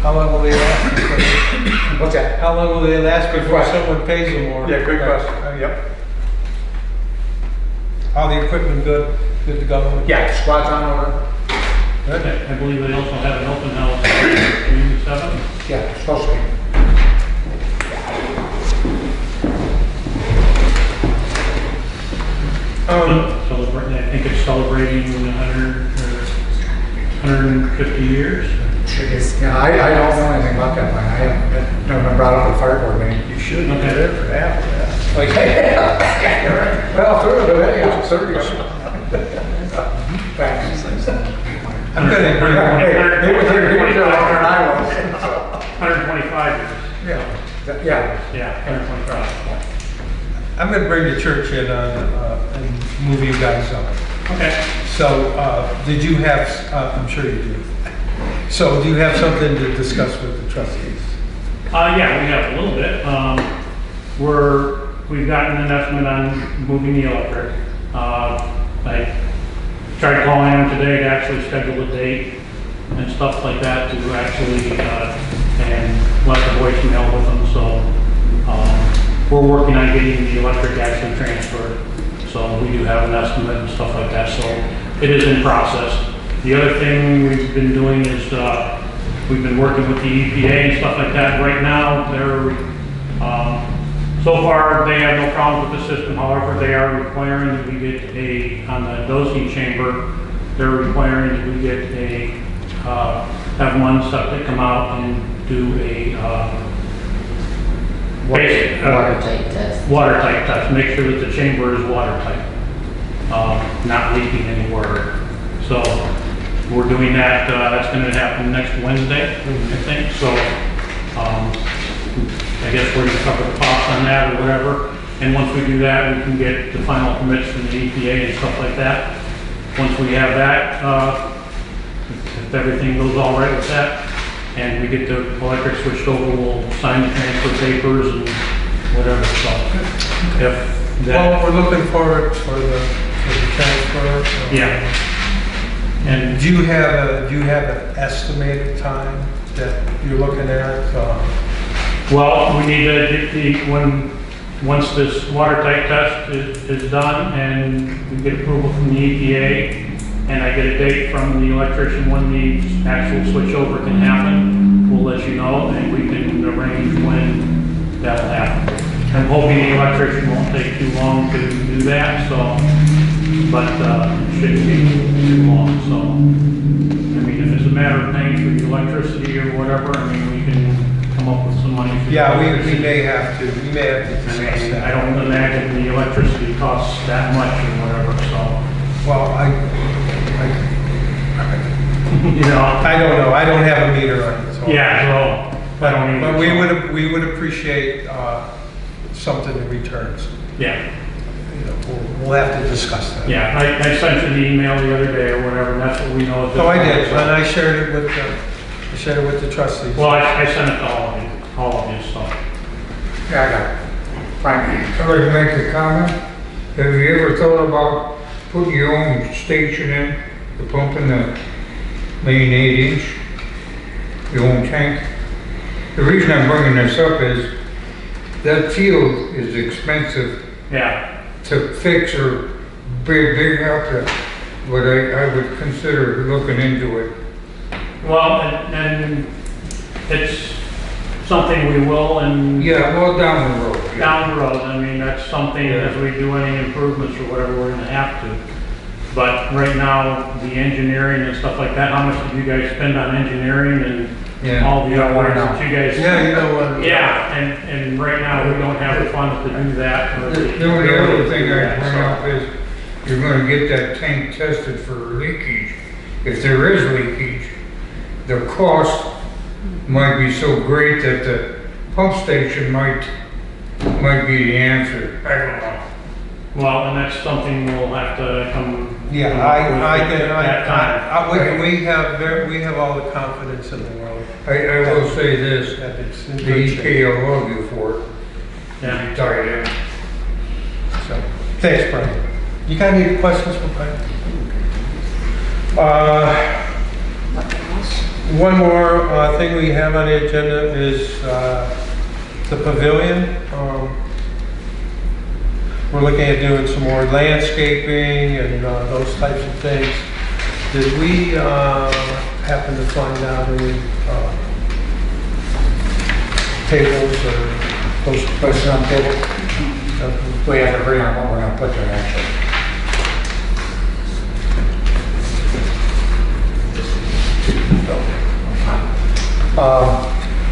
How long will they last? What's that? How long will they last before question. someone pays them more? Yeah, good question. Yep. All the equipment good to go? Yeah, squad's on order. Good. I believe they also have an open house June 7th. Yeah, it's supposed to be. Celebrating, I think it's celebrating 100 or 150 years. Yeah, I don't know anything about that one. I haven't never been brought up at a fire board meeting. You should be Okay. there for that. Like, well, third of it, yeah, 30. Thanks. I'm gonna Hey, they were here longer than I was. 125 years. Yeah, yeah. Yeah, 125. I'm gonna bring the church in on, and move you guys up. Okay. So, did you have, I'm sure you do. So, do you have something to discuss with the trustees? Yeah, we have a little bit. We've gotten an estimate on moving the electric. I tried calling them today to actually schedule a date and stuff like that to actually, and left a voicemail with them, so, we're working on getting the electric actually transferred. So we do have an estimate and stuff like that, so it is in process. The other thing we've been doing is, we've been working with the EPA and stuff like that. Right now, they're, so far, they have no problems with the system. However, they are requiring that we get on the dosing chamber, they're requiring that we get have one septic come out and do a, basic, Watertight test. watertight test, make sure that the chamber is watertight, not leaking anywhere. So we're doing that, that's gonna happen next Wednesday, I think, so, I guess we're gonna cover the cost on that or whatever, and once we do that, we can get the final permits from the EPA and stuff like that. Once we have that, if everything goes all right with that, and we get the electric switched over, we'll sign the transfer papers and whatever, so. If that, Well, we're looking forward for the transfer. yeah. And Do you have an estimated time that you're looking at? well, we need to get once this watertight test is done and we get approval from the EPA, and I get a date from the electrician when the actual switchover can happen, we'll let you know, and we can arrange when that'll happen. I'm hoping the electrician won't take too long to do that, so, but it shouldn't be too long, so. I mean, if it's a matter of paying for the electricity or whatever, I mean, we can come up with some money. For Yeah, the we electricity. may have to discuss I mean, that. I don't imagine the electricity costs that much or whatever, so, Well, you know. I don't know, I don't have a meter on it, so. Yeah, well, I don't But either, we would appreciate something in return. yeah, You know, we'll have to discuss that. yeah, I sent you the email the other day or whatever, and that's what we know. at this Oh, I point, did, so- and I shared it with the trustees. Well, I sent it to all of you, so. Yeah, I got it. Frank. I'd like to make a comment. Have you ever thought about putting your own station in, the pump in the main 8-inch, your own tank? The reason I'm bringing this up is that field is expensive Yeah, to fix or big up, but I would consider looking into it. well, and it's something we will, and Yeah, well, down the road. yeah. down the road, I mean, that's something, Yeah. as we do any improvements or whatever, we're gonna have to. But right now, the engineering and stuff like that, how much did you guys spend on engineering and Yeah. all the You don't wanna other know. that you guys? Yeah, you know what? Yeah, and right now, we don't have the funds to do that. or The only other thing do I that, bring so- up is, you're gonna get that tank tested for leakage. If there is leakage, the cost might be so great that the pump station might be the answer. I don't know. Well, and that's something we'll have to come. Yeah, come I up with can, at that time. we have all the confidence in the world I will say this, that it's in the good shape. EPA will love you for it. Yeah. You tied in. So, thanks, Brian. You got any questions for Brian? Nothing else? One more thing we have on the agenda is the pavilion. We're looking at doing some more landscaping and those types of things. Did we happen to find out any tables or those Question on the table? We have to agree on what we're gonna put there, actually.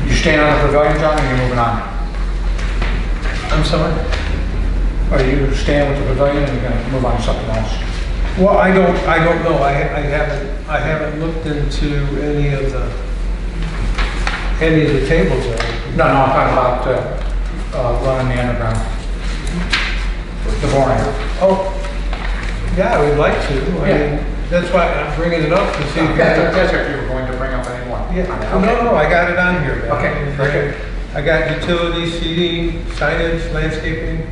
You staying on the pavilion, John, or you moving on? I'm sorry? Are you staying with the pavilion, or are you gonna move on to something else? Well, I don't know. I haven't looked into any of the tables or anything. No, I'm talking about running the underground. The boring. Oh, yeah, I would like to. I Yeah. mean, that's why I'm bringing it up to see if That's if you were going to bring up any more. Yeah, Okay. no, I got it on here. man. Okay, very good. I got utilities, seating, signage, landscaping,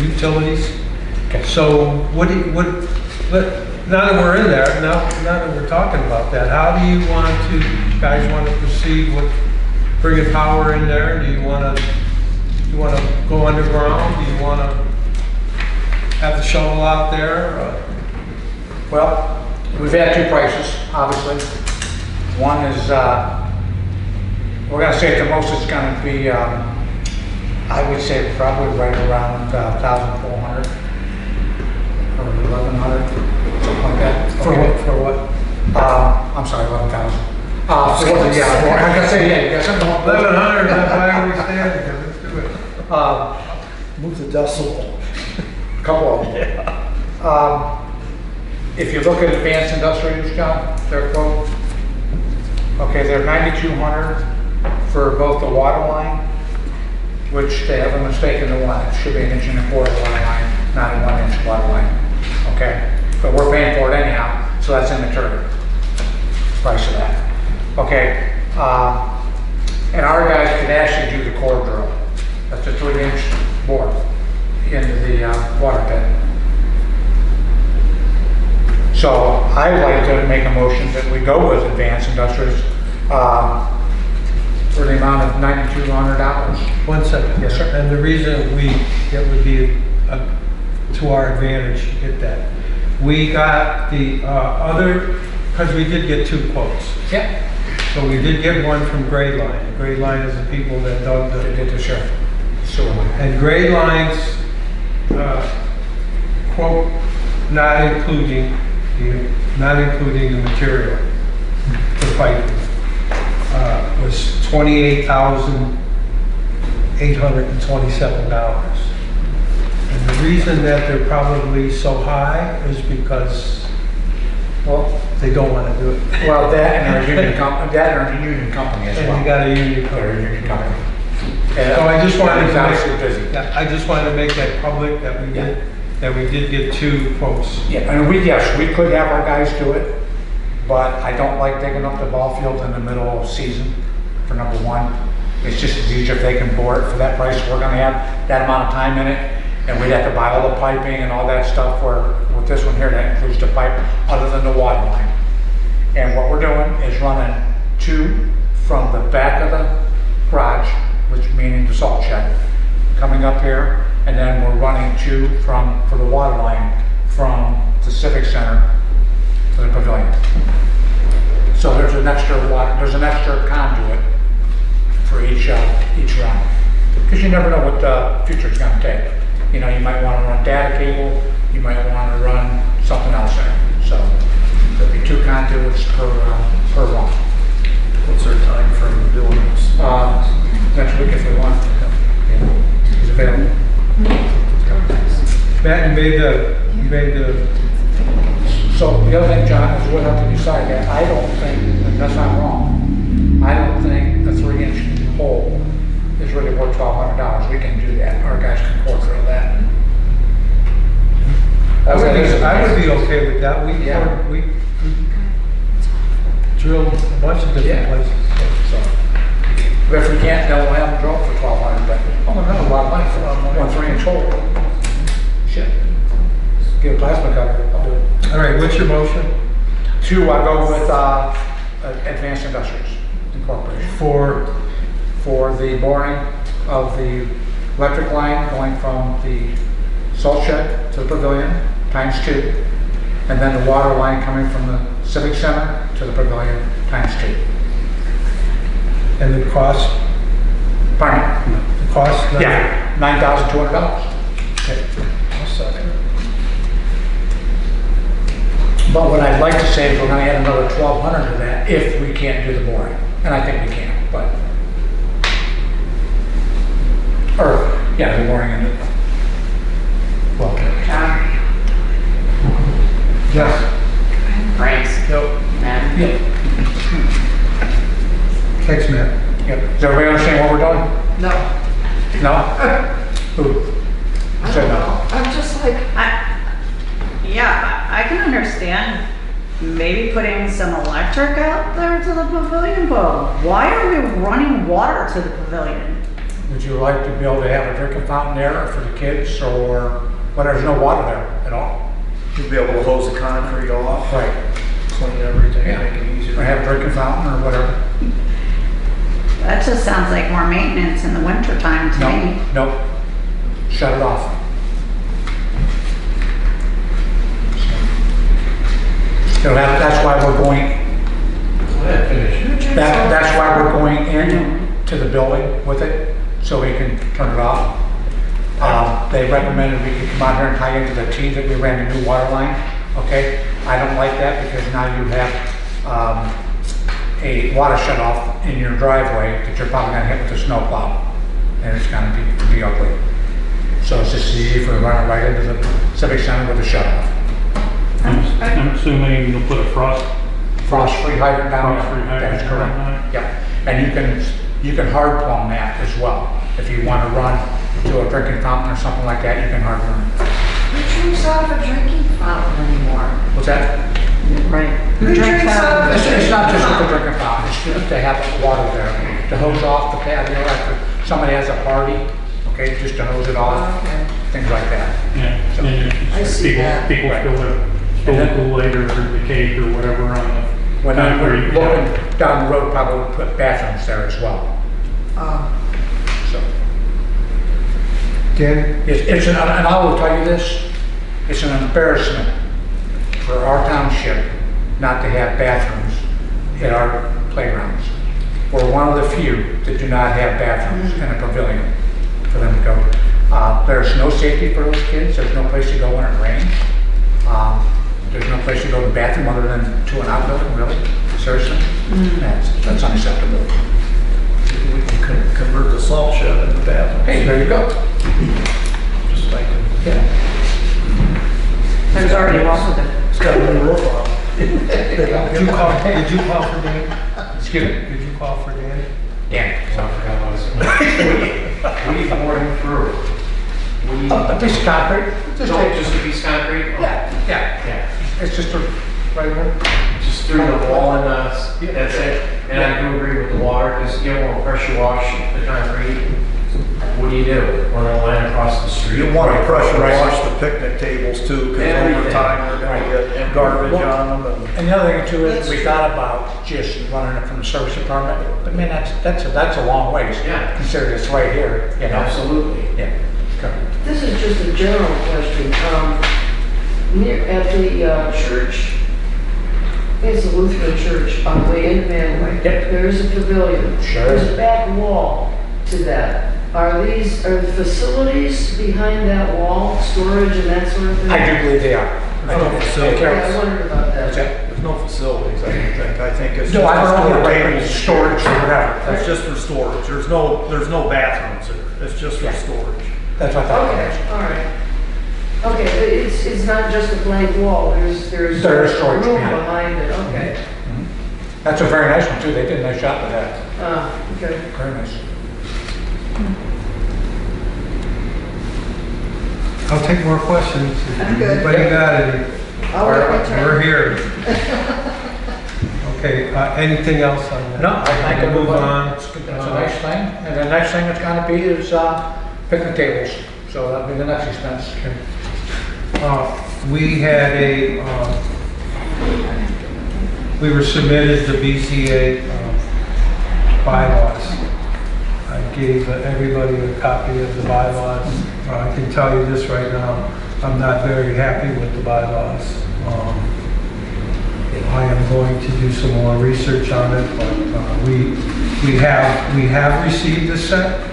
utilities. Okay. So now that we're in there, now that we're talking about that, how do you guys want to proceed with bringing power in there? Do you want to go underground? Do you want to have the shovel out there? Well, we've had two prices, obviously. One is, we're gonna say at the most it's gonna be, I would say probably right around 1,400 or 1,100, something like that. For what? I'm sorry, 11,000. Yeah, well, I'm gonna say, yeah, you got something. 1,100, that's why we stand, let's do it. Move the decimal. Couple of them. If you look at Advanced Industrials, John, their quote, okay, they're 9,200 for both the water line, which they have a mistake in the one. It should be an 1.25 inch water line, not a 1 inch water line. Okay, but we're paying for it anyhow, so that's immaterial. Price of that. Okay, and our guys could actually do the core drill. That's a 3-inch bore into the water pit. So I'd like to make a motion that we go with Advanced Industrials for the amount of $9,200. 1 second. Yes, sir. And the reason it would be to our advantage to get that. We got the because we did get 2 quotes. Yeah. So we did get one from Grade Line. Grade Line is the people that dug They did the sewer line. and Grade Line's quote, not including the material, the pipe, was $28,827. And the reason that they're probably so high is because, well, they don't want to do it. Well, that and our union company, as well. And you got a union They're a company. union company. So I just wanted It's to obviously busy. Yeah, I just wanted to make that public that we did get 2 quotes. Yeah, and we could have our guys do it, but I don't like digging up the ball field in the middle of season, for number one. It's just as easy if they can bore it for that price. We're gonna have that amount of time in it, and we'd have to buy all the piping and all that stuff, where with this one here, that includes the pipe other than the water line. And what we're doing is running 2 from the back of the garage, which meaning the salt shed, coming up here, and then we're running 2 for the water line from the Civic Center to the pavilion. So there's an extra conduit for each round, because you never know what the future's going to take. You know, you might want to run data cable, you might want to run something else there. So there'll be 2 conduits per run. What's our time frame of doing this? Next week if we want. He's available. Matt, you made the So the other thing, John, is we'll have to decide that. I don't think, and that's not wrong, I don't think a 3-inch hole is really worth $1,200. We can do that. Our guys can quote for that. I would be okay with that. Yeah. We drilled a bunch of Yeah. different places. So, but if we can't, then we'll have them drilled for 1,200, but, oh, no, a lot of money for one 3-inch hole. Shit. Get a plasma cutter, I'll do it. All right, what's your motion? Two, I go with, Advanced Industries Incorporated for the boring of the electric line going from the salt shed to the pavilion, ×2, and then the water line coming from the Civic Center to the pavilion, ×2. And the cost? Pardon? The cost? Yeah, $9,200. Okay. I'll second it. But what I'd like to say is we're gonna add another 1,200 to that if we can't do the boring, and I think we can, but. Or, yeah, the boring and the, well, John? Yes. Frank's? Yep. Matt? yeah, Thanks, Matt. yeah. Does everybody understand what we're doing? No, No? Who? I Said don't no. know. I'm just like, Yeah, I can understand maybe putting some electric out there to the pavilion, but why are we running water to the pavilion? Would you like to be able to have a drinking fountain there for the kids, or, but there's no water there at all? You'll be able to hose the concrete off, Right. clean everything, Yeah. make it easier. Or have a drinking fountain or whatever? That just sounds like more maintenance in the winter time to me. No, nope. Shut it off. That's why we're going, that's why we're going into the building with it, so we can turn it off. They recommended we could come out here and tie into the T that we ran the new water line, okay? I don't like that because now you have, a water shut off in your driveway that you're probably gonna hit with a snowplow, and it's gonna be ugly. So it's just easy for the run right into the Civic Center with a shut off. I'm assuming you'll put a Frost-free hydrant down Frost-free there. hydrant That's down correct. Yeah, and you can hard plumb that as well. If you want to run to a drinking fountain or something like that, you can hard plumb it. who drinks out of a drinking fountain anymore? What's that? Right. Who drinks out of a It's not just with the drinking fountain, it's just to have water there, to hose off the patio after somebody has a party, okay, just to hose it off, Okay. things like that. Yeah, I and see that. people spill the Kool-Aid or the cake or whatever on the When I'm concrete. looking down the road, probably put bathrooms there as well, so. Dan? And I will tell you this, it's an embarrassment for our township not to have bathrooms at our playgrounds. We're one of the few that do not have bathrooms in a pavilion for them to go. There's no safety for those kids, there's no place to go when it rains. There's no place to go to the bathroom other than to an outbuilding, really, seriously? That's unacceptable. We can convert the salt shed into bathroom. Hey, there you go. Just thinking, Yeah. There's already wrong with it. it's got a new roof on it. Did you call for Dan? Excuse me. Did you call for Dan? Dan. We need more than through. We A piece of concrete. Just don't take- just a piece of concrete? Yeah, yeah. Yeah, It's just a, right here. just through the wall and, that's it. And I do agree with the water, because you don't want to pressure wash the concrete. What do you do? Run a line across the street? You want to pressure Right. wash the picnic tables too, because over Everything. time they're gonna get garbage on them and. And the other thing too is we thought about just running it from the service department, but man, that's a long ways. Yeah. Consider this right here, you know? Absolutely. Yeah. Okay. This is just a general question. Near, at the church, it's a Lutheran church on the way into Mantua. Yep. There is a pavilion. Sure. There's a back wall to that. Are the facilities behind that wall, storage and that sort of thing? I do believe they are. I do. facilities. Okay, I wondered about What's that. that? There's no facilities, I don't think. I think it's just. No, I don't know, store right, tables. storage or whatever. It's just for storage. There's no bathrooms there. It's just for Yeah. storage. That's what I thought. Okay, all right. Okay, but it's not just a blank wall, there's There is storage room behind it. behind it, okay. That's a very nice one too. They did a nice job with that. Okay. Very nice. I'll take more questions. I'm good. Anybody got any? I'll wait my turn. We're here. Okay, anything else on that? No, I think We'll move on. That's a nice thing. And the next thing that's gonna be is, picnic tables. So that'll be the next expense. We had we were submitted the BCA bylaws. I gave everybody a copy of the bylaws. I can tell you this right now, I'm not very happy with the bylaws. I am going to do some more research on it, but we have received a set.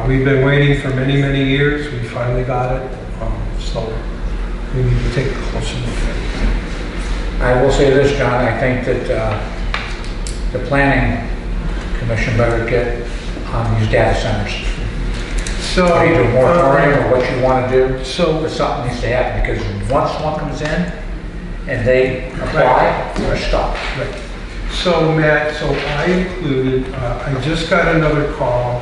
We've been waiting for many, many years. We finally got it, so we need to take a closer look at it. I will say this, John, I think that the planning commission better get on these data centers. So, Either a moratorium or what you want to do, So- but something needs to happen, because once one comes in and they apply, they're stuck. right. So Matt, so I included, I just got another call.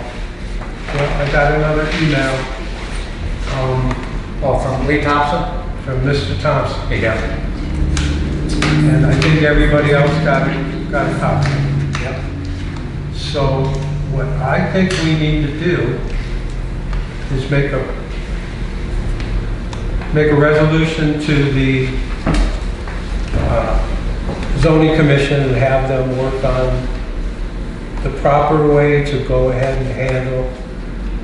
Well, I got another email Oh, from Lee Thompson? from Mr. Thompson. Yeah. And I think everybody else got a copy. Yep. So what I think we need to do is make a resolution to the zoning commission and have them work on the proper way to go ahead and handle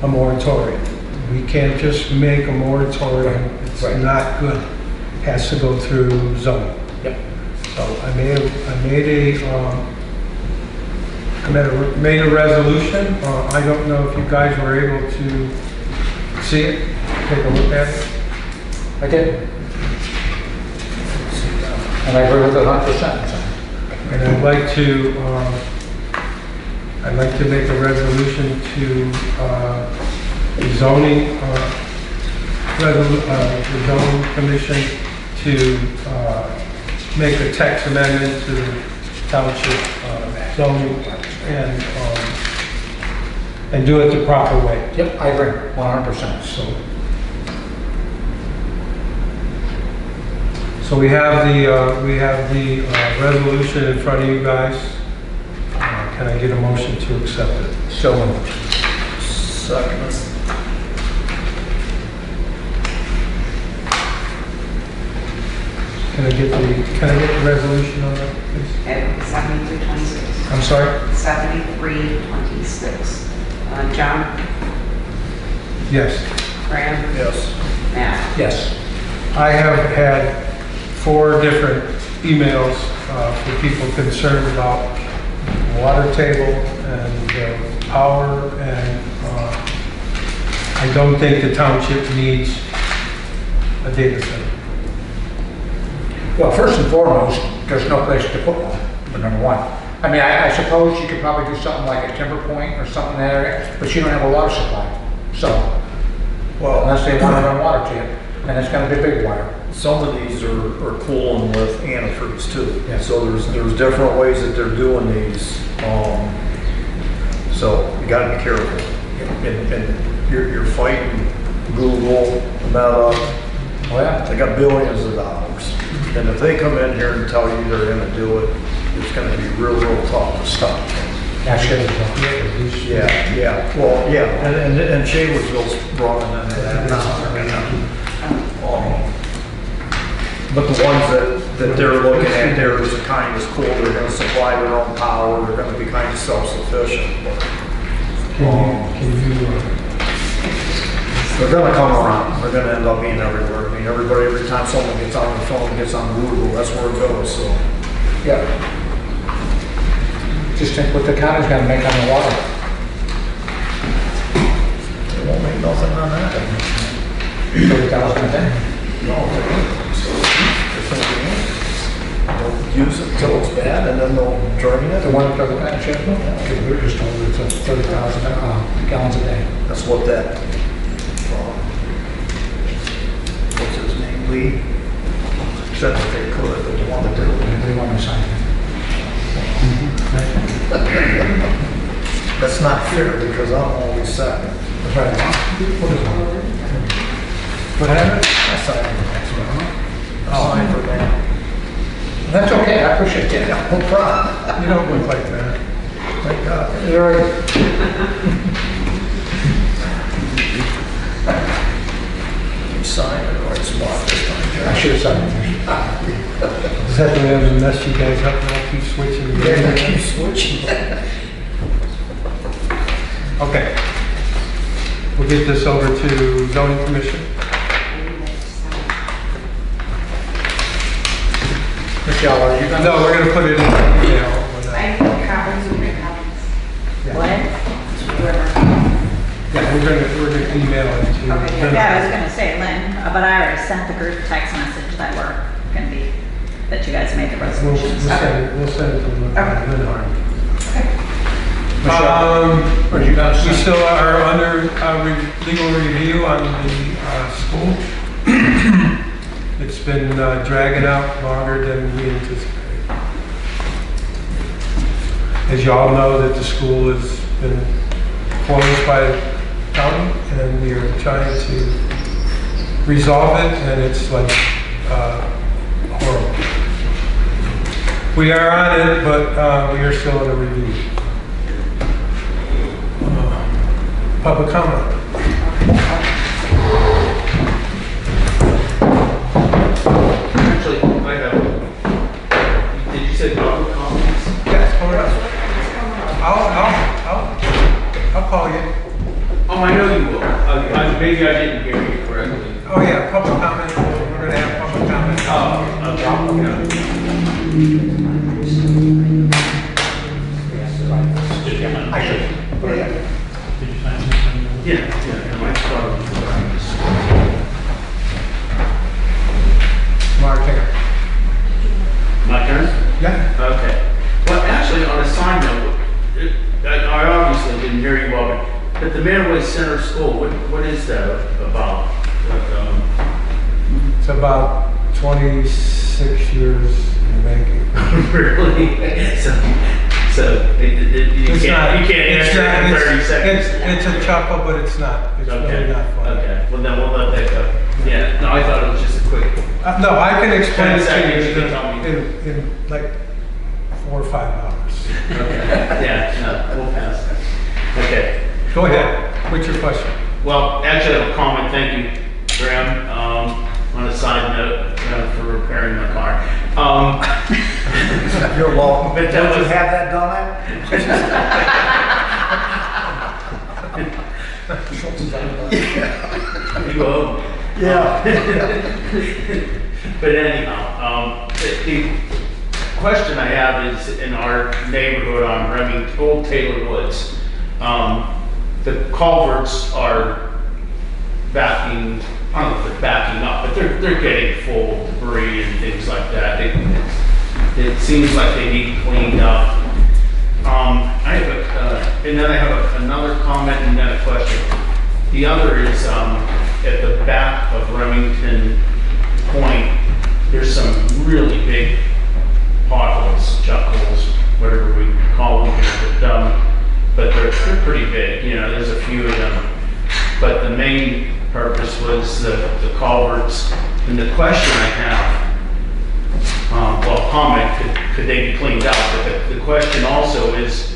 a moratorium. We can't just make a moratorium. It's Right. not good. It has to go through zoning. Yep. So I made a resolution. I don't know if you guys were able to see it, take a look at it. I did. And I agree with it 100%. And I'd like to make a resolution to the zoning commission to make a text amendment to the township zoning and do it the proper way. Yep, I agree, 100%. So we have the resolution in front of you guys. Can I get a motion to accept it? So moved. Second. Can I get the resolution on that, please? At 7326. I'm sorry? 7326. John? Yes. Graham? Yes. Matt? Yes. I have had 4 different emails from people concerned about water table and power, and I don't think the township needs a data center. Well, first and foremost, there's no place to put one, for number one. I mean, I suppose you could probably do something like a timber point or something in that area, but you don't have a water supply. So, Well, unless they want to run water to you, and it's gonna be big water. some of these are cooling with antifreeze too. Yeah. So there's different ways that they're doing these. So you gotta be careful. And you're fighting Google, Meta. Oh, yeah? They got billions of dollars. And if they come in here and tell you they're gonna do it, it's gonna be real tough to stop. That's good. Yeah, well, yeah, and Shaler'sville's brought in that now. But the ones that they're looking at there is the kind that's cool, they're gonna supply their own power, they're gonna be kind of self-sufficient. They're gonna come around, they're gonna end up being everywhere. I mean, every time someone gets on the phone, gets on Google, that's where it goes, so. Yeah. Just think what the county's gonna make on the water. They won't make nothing on that. 30,000 a day. No, they won't. So, they're thinking, they'll use it till it's bad, and then they'll drain it. The one for the township, because we were just told it's 30,000 gallons a day. That's what that, what's his name, Lee? Said that they could, but the one that they're. Anybody want to sign it? That's not fair, because I'm always second. That's right. What is it? What happened? I signed the next one, huh? Sign for that. That's okay, I appreciate it, no problem. You don't look like that. Thank God. You're right. You signed in the right spot this time, I Josh. should have signed it. Is that the way I'm gonna mess you guys up and I'll keep switching? Yeah, I keep switching. Okay. We'll get this over to zoning commission. Michelle, are you gonna? No, we're gonna put it in an email. I think copies will make copies. What? Yeah, we're gonna email it to. Okay, Lynn. Yeah, I was gonna say Lynn, but I already sent the group text message that that you guys made the resolutions. We'll send it to Lynn. Okay. Lynn. Michelle, are you gonna We send? still are under legal review on the school. It's been dragging out longer than we anticipated. As you all know, that the school has been closed by the county, and we are trying to resolve it, and it's like horrible. We are on it, but we are still in a review. Public comment. Actually, I have, did you say public comments? Yes, hold on. I'll call you. Oh, I know you will. Maybe I didn't hear you correctly. Oh, yeah, public comment. We're gonna have public comment. I should. Put it in. Did you sign this? Yeah, I might start with Mark, here. my turn? Yeah. Okay. Well, actually, on a side note, I obviously didn't hear you well, but the Mantua Center School, what is that about? It's about 26 years in the making. Really? So you It's can't not- answer it in 30 seconds. It's a chuckle, but it's not. It's really not fun. Okay, well then we'll let that go. Yeah, no, I thought it was just a quick, No, I can explain 10 it seconds, to you can tell me. you in like 4 or 5 hours. okay, yeah, no, we'll pass that. Okay. Go ahead. What's your question? Well, actually, I have a comment, thank you, Graham, on a side note, for repairing my car. You're welcome. But Don't that you was- have that done You owe me. Yeah. But anyhow, the question I have is in our neighborhood on Remington, Old Taylor Woods, the culverts are backing, I don't know if they're backing up, but they're getting full of debris and things like that. It seems like they need cleaned up. I have and then I have another comment and then a question. The other is at the back of Remington Point, there's some really big potholes, chuck holes, whatever we call them here, but they're pretty big. You know, there's a few of them. But the main purpose was the culverts. And the question I have, comment, could they be cleaned up? But the question also is,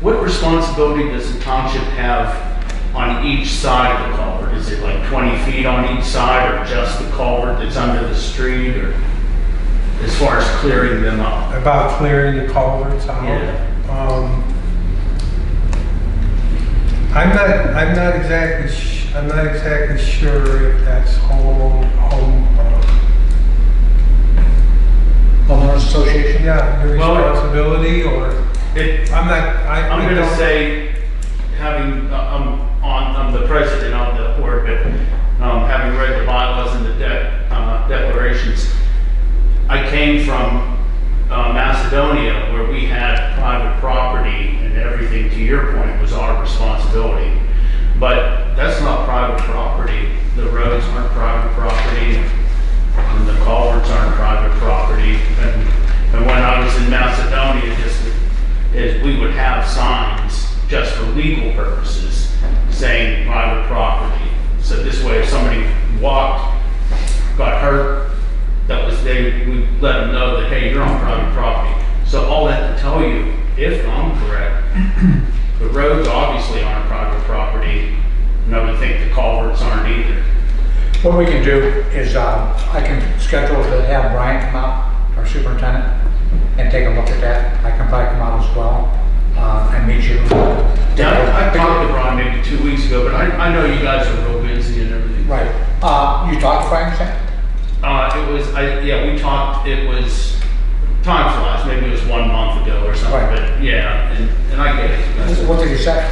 what responsibility does the township have on each side of the culvert? Is it like 20 feet on each side, or just the culvert that's under the street, or as far as clearing them up? About clearing the culverts out? Yeah. I'm not exactly sure if that's Homeowners Association? yeah, your Well, responsibility, or I'm going to don't- say, having, I'm the president of the board, but having read the bylaws and the declarations, I came from Macedonia, where we had private property, and everything, to your point, was our responsibility. But that's not private property. The roads aren't private property, and the culverts aren't private property. And when I was in Macedonia, we would have signs just for legal purposes saying private property. So this way, if somebody walked, got hurt, we let them know that, hey, you're on private property. So all that to tell you, if I'm correct, the roads obviously aren't private property, and I would think the culverts aren't either. What we can do is, I can schedule to have Brian come out, our superintendent, and take a look at that. I can probably come out as well, and meet you. Yeah, I talked to Brian maybe 2 weeks ago, but I know you guys are real busy and everything. Right. You talked to Brian, Sam? We talked, it was, time flies, maybe it was 1 month ago or something, Right. but yeah, and I get it. What did he say?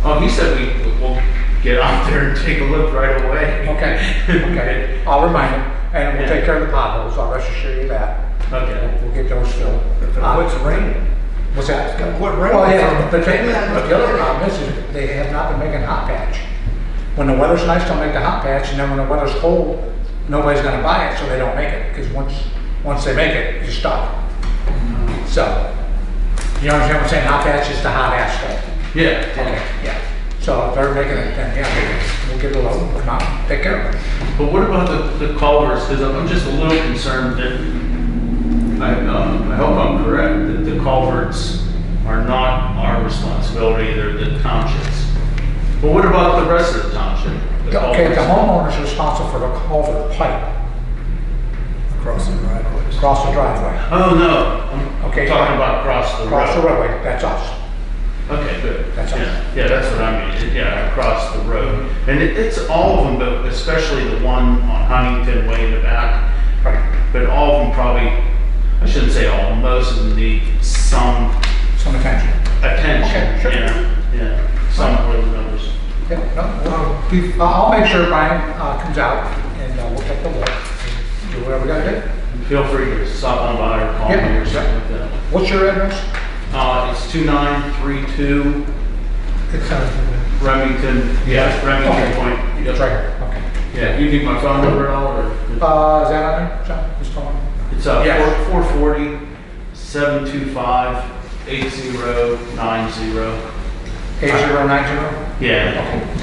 Oh, he said we'll get out there and take a look right away. Okay. I'll remind him, and we'll take care of the potholes, I'll rest assure you that. Okay. We'll get those filled. If it quits raining. What's that? It's gonna quit raining. Well, yeah, but the other problem is they have not been making hot patch. When the weather's nice, they'll make the hot patch, and then when the weather's cold, nobody's gonna buy it, so they don't make it, because once they make it, you're stuck. So, you understand what I'm saying? Hot patch is the hot asphalt. Yeah. Okay, yeah. So if they're making it, then yeah, we'll get a load, we'll come out, and take care of it. But what about the culverts? Because I'm just a little concerned that, I hope I'm correct, that the culverts are not our responsibility, they're the township's. But what about the rest of the township? Okay, the homeowner's responsible for the culvert pipe Across the driveways. across the driveway. Oh, no, I'm Okay. talking about across the road. Across the roadway, that's us. Okay, good. That's us. Yeah, that's what I mean, yeah, across the road. And it's all of them, but especially the one on Huntington way in the back. Right. But all of them probably, I shouldn't say all, most of them need some Some attention. attention. Okay, sure. Yeah, some more than others. Yeah, no, I'll make sure Brian comes out and we'll take a look. Do whatever we gotta do. Feel free to stop on by or call me or something like that. What's your address? It's 2932 It's Remington, Remington Okay. Point. It's right here, okay. Yeah, you need my phone number at all, or? Is that on there, John? This phone? It's Yes. 440-725-8090. 8090? Yeah,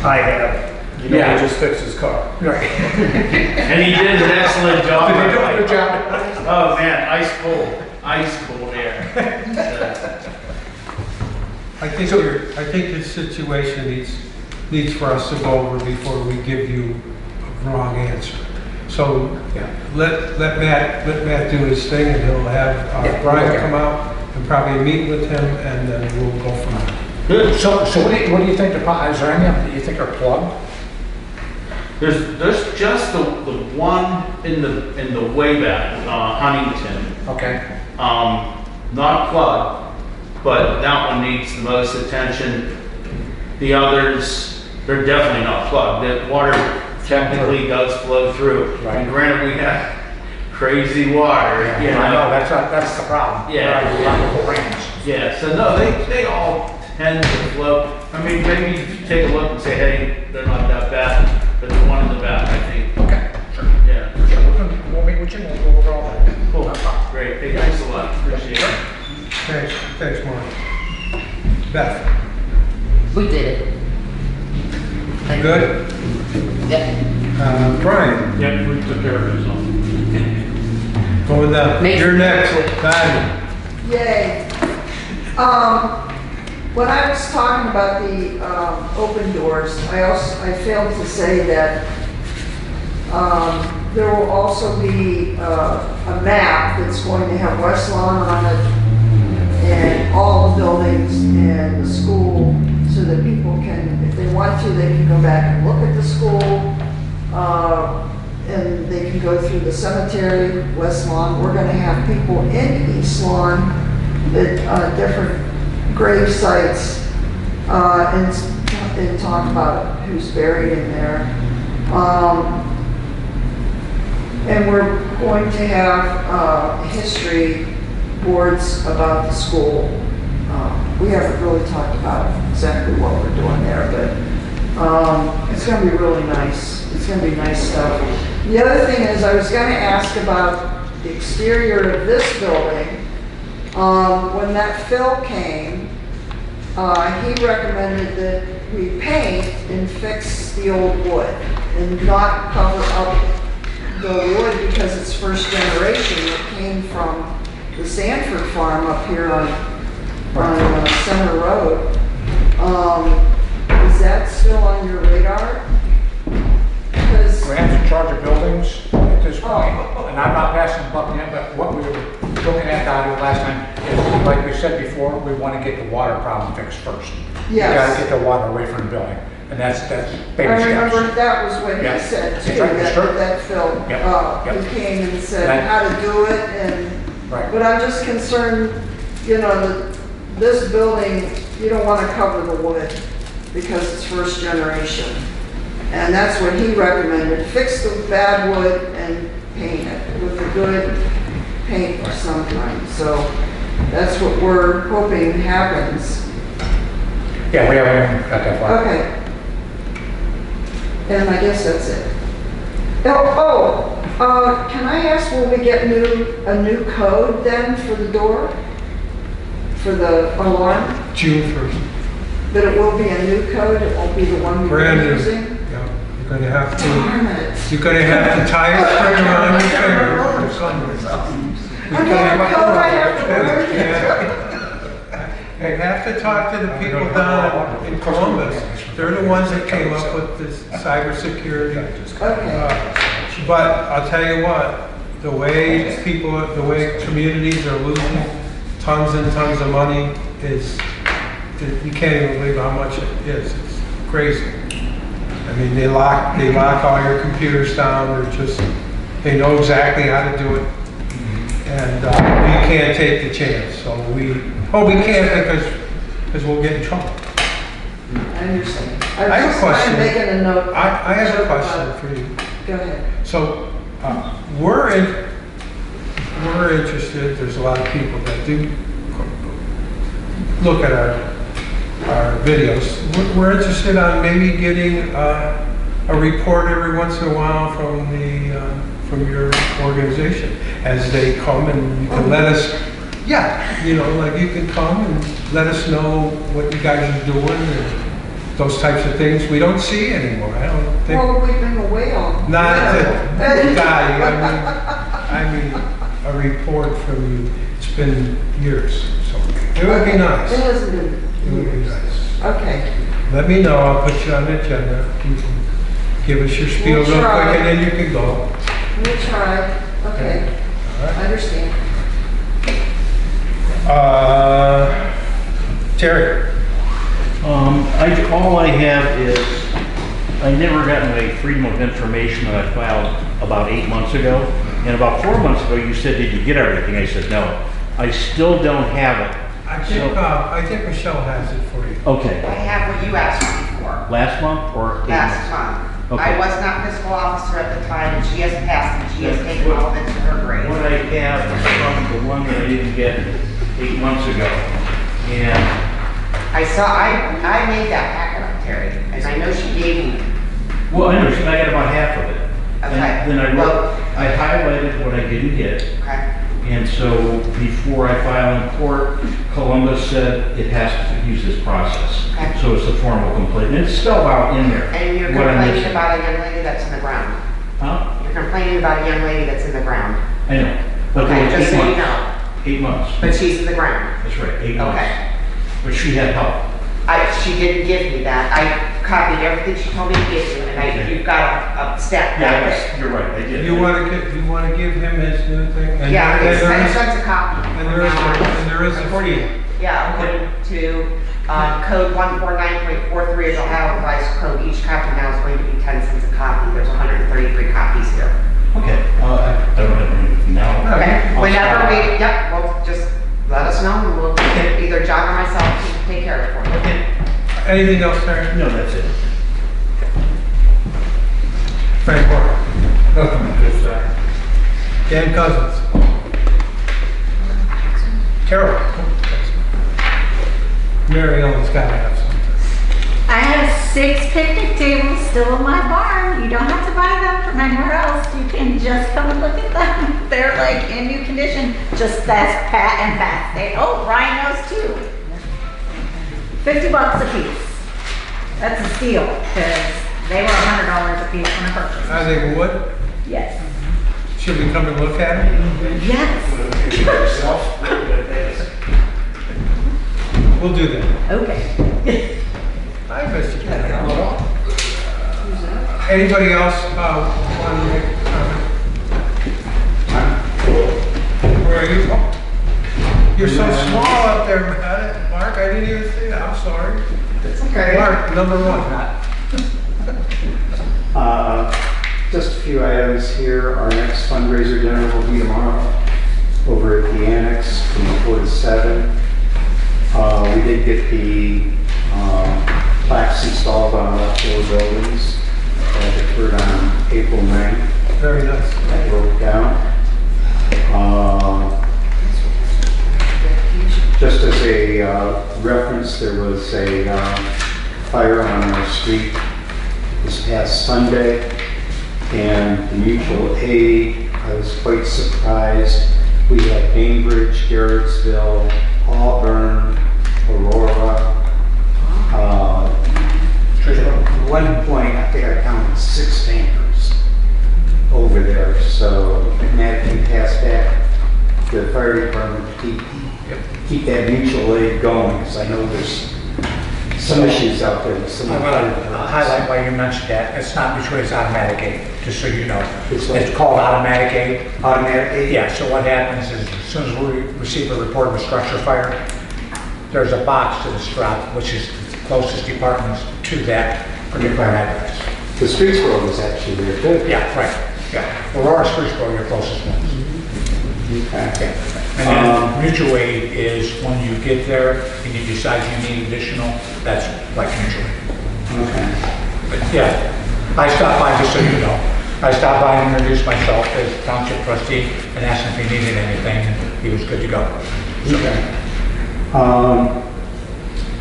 I have it. You know, Yeah. he just fixed his car. Right. and he did an excellent job. Did they do a good job? Oh man, ice cold air. I think this situation needs for us to go over before we give you a wrong answer. So let Matt do his thing, and he'll have Brian come out and probably meet with him, and then we'll go from there. Good. So what do you think, is there any of them that you think are plugged? There's just the one in the way back, Huntington. Okay. Not plugged, but that one needs the most attention. The others, they're definitely not plugged. The water technically does flow through. Right. And granted, we have crazy water. Yeah, you I know, that's the problem. Yeah. Local rains. Yeah, so no, they all tend to flow. I mean, maybe if you take a look and say, hey, they're not that bad, but the one in the back, I think. Okay, sure. Yeah. Sure, we'll meet with you, and we'll go over all that. Cool. No problem. Great. Hey, thanks a lot. Appreciate it. Thanks, Mark. Beth, We did it. you good? Yep. Brian, Yep, we took care of it, so. going down. You're next. Bye. Yay. When I was talking about the open doors, I failed to say that there will also be a map that's going to have West Lawn on it and all the buildings and the school, so that people can, if they want to, they can go back and look at the school. And they can go through the cemetery, West Lawn. We're gonna have people in East Lawn at different grave sites, and talk about who's buried in there. And we're going to have history boards about the school. We haven't really talked about exactly what we're doing there, but it's gonna be really nice. It's gonna be nice stuff. The other thing is, I was gonna ask about the exterior of this building. When that Phil came, he recommended that we paint and fix the old wood and not cover up the wood because it's first generation. It came from the Sanford farm up here on Center Road. Is that still on your radar? Because Graham's in charge of buildings at this point, and I'm not passing the buck yet, but what we were looking at down here last time is, like we said before, we want to get the water problem fixed first. Yes. You gotta get the water away from the building, and that's baby steps. I remember that was what Yeah. he said too, That's right, sure. that Phil, Yep. he came and said Right. how to do it and, Right. but I'm just concerned, you know, that this building, you don't want to cover the wood because it's first generation. And that's what he recommended, fix the bad wood and paint it with a good paint of some kind. So that's what we're hoping happens. Yeah, we haven't got that far. Okay. And I guess that's it. Can I ask, will we get a new code then for the door? For the alarm? June 1st. That it will be a new code, it won't be the one we've Brand been new. using? Yeah, you're gonna have Darn it. you're gonna have to tie a string around your finger or something. Another code I have to learn? You have to talk to the people down in Columbus. They're the ones that came up with this cybersecurity. Okay. But I'll tell you what, the way communities are losing tons and tons of money is, you can't even believe how much it is. It's crazy. I mean, they lock all your computers down. They know exactly how to do it. And we can't take the chance. So we can't because we'll get in trouble. I understand. I have a question. I'm making a note. I have a question for you. Go ahead. So we're interested. There's a lot of people that do look at our videos. We're interested on maybe getting a report every once in a while from your organization as they come, and you can let us. Yeah, like you can come and let us know what you guys are doing and those types of things. We don't see anymore. I don't think. Well, we've been away all. Not to die. I mean, a report from you. It's been years, so it would be nice. It hasn't been. It would be nice. Okay. Let me know. I'll put you on the agenda. You can give us your spiel We'll real try. quick, and then you can go. We'll try. Okay. All right. I understand. Terry. All I have is, I never got my Freedom of Information that I filed about 8 months ago. And about 4 months ago, you said, did you get everything? I said, no. I still don't have it. I think Michelle has it for you. Okay. I have what you asked me for. Last month or 8 Last months? month. Okay. I was not fiscal officer at the time, and she has passed, and she has taken all of it to her grave. What I have is from the one that I didn't get 8 months ago. And I made that packet up, Terry, and I know she gave me. well, I know, I got about half of it. Okay. And then I highlighted what I didn't get. Okay. And so before I file in court, Columbus said it has to use this process. Okay. So it's a formal complaint. And it's spelled out in there. And you're what I'm complaining missing. about a young lady that's in the ground. Huh? You're complaining about a young lady that's in the ground. I know. But Okay, it was just 8 so you months. know. 8 months. But she's in the ground. That's right, 8 months. Okay. But she had help. She didn't give me that. I copied everything she told me to give you, and you've got a stack Yeah, back you're right, I did. You want to give him his new thing? there. And Yeah, and it's, there I is- sent a copy. And there is a fee. Yeah, according to code 149.43 of the Ohio Revised Code, each copy now is going to be 10 cents a copy. There's 133 copies here. Okay, I don't have anything now. Okay, I'll whenever stop. well, just let us know, and we'll either John or myself can take care of it for you. Okay. Anything else, Terry? No, that's it. Frank Moore. Nothing, just Dan Cousins. Carol. Mary Ellen's got to have something. I have 6 picnic tables still in my barn. You don't have to buy them from anywhere else. You can just come and look at them. They're like in new condition. Just that's Pat and Pat. Ryan knows too. $50 a piece. That's a steal, because they were $100 a piece when I purchased. Are they wood? Yes. Should we come and look at it? Yes. We'll do that. Okay. I bet you can. Anybody else want to make a comment? Where are you? Oh, you're so small up there, Mark. I didn't even see that. I'm sorry. It's okay. Mark, number one. Just a few items here. Our next fundraiser dinner will be tomorrow over at the Annex from 4 to 7. We did get the plaques installed on all four buildings. That occurred on April 9th. Very nice. That broke down. Just as a reference, there was a fire on our street this past Sunday, and the mutual aid, I was quite surprised. We had Cambridge, Garrettsville, Auburn, Aurora. At one point, I think I counted 6 tankers over there, so that can pass back to the fire department to keep that mutual aid going, because I know there's some issues out there with some I of want the to highlight why you mentioned that. It's not mutual, it's automatic aid, just so you know. It's what? It's called automatic aid. Automatic aid? Yeah, so what happens is as soon as we receive a report of a structure fire, there's a box to the strap, which is the closest departments to that particular address. The Streetsboro was actually there too. Yeah, right, yeah. Aurora, Streetsboro, your closest ones. Okay. And then mutual aid is when you get there and you decide you need additional, that's like mutual aid. Okay. But yeah, I stopped by, just so you know, I stopped by and introduced myself as township trustee and asked him if he needed anything, and he was good to go. Okay.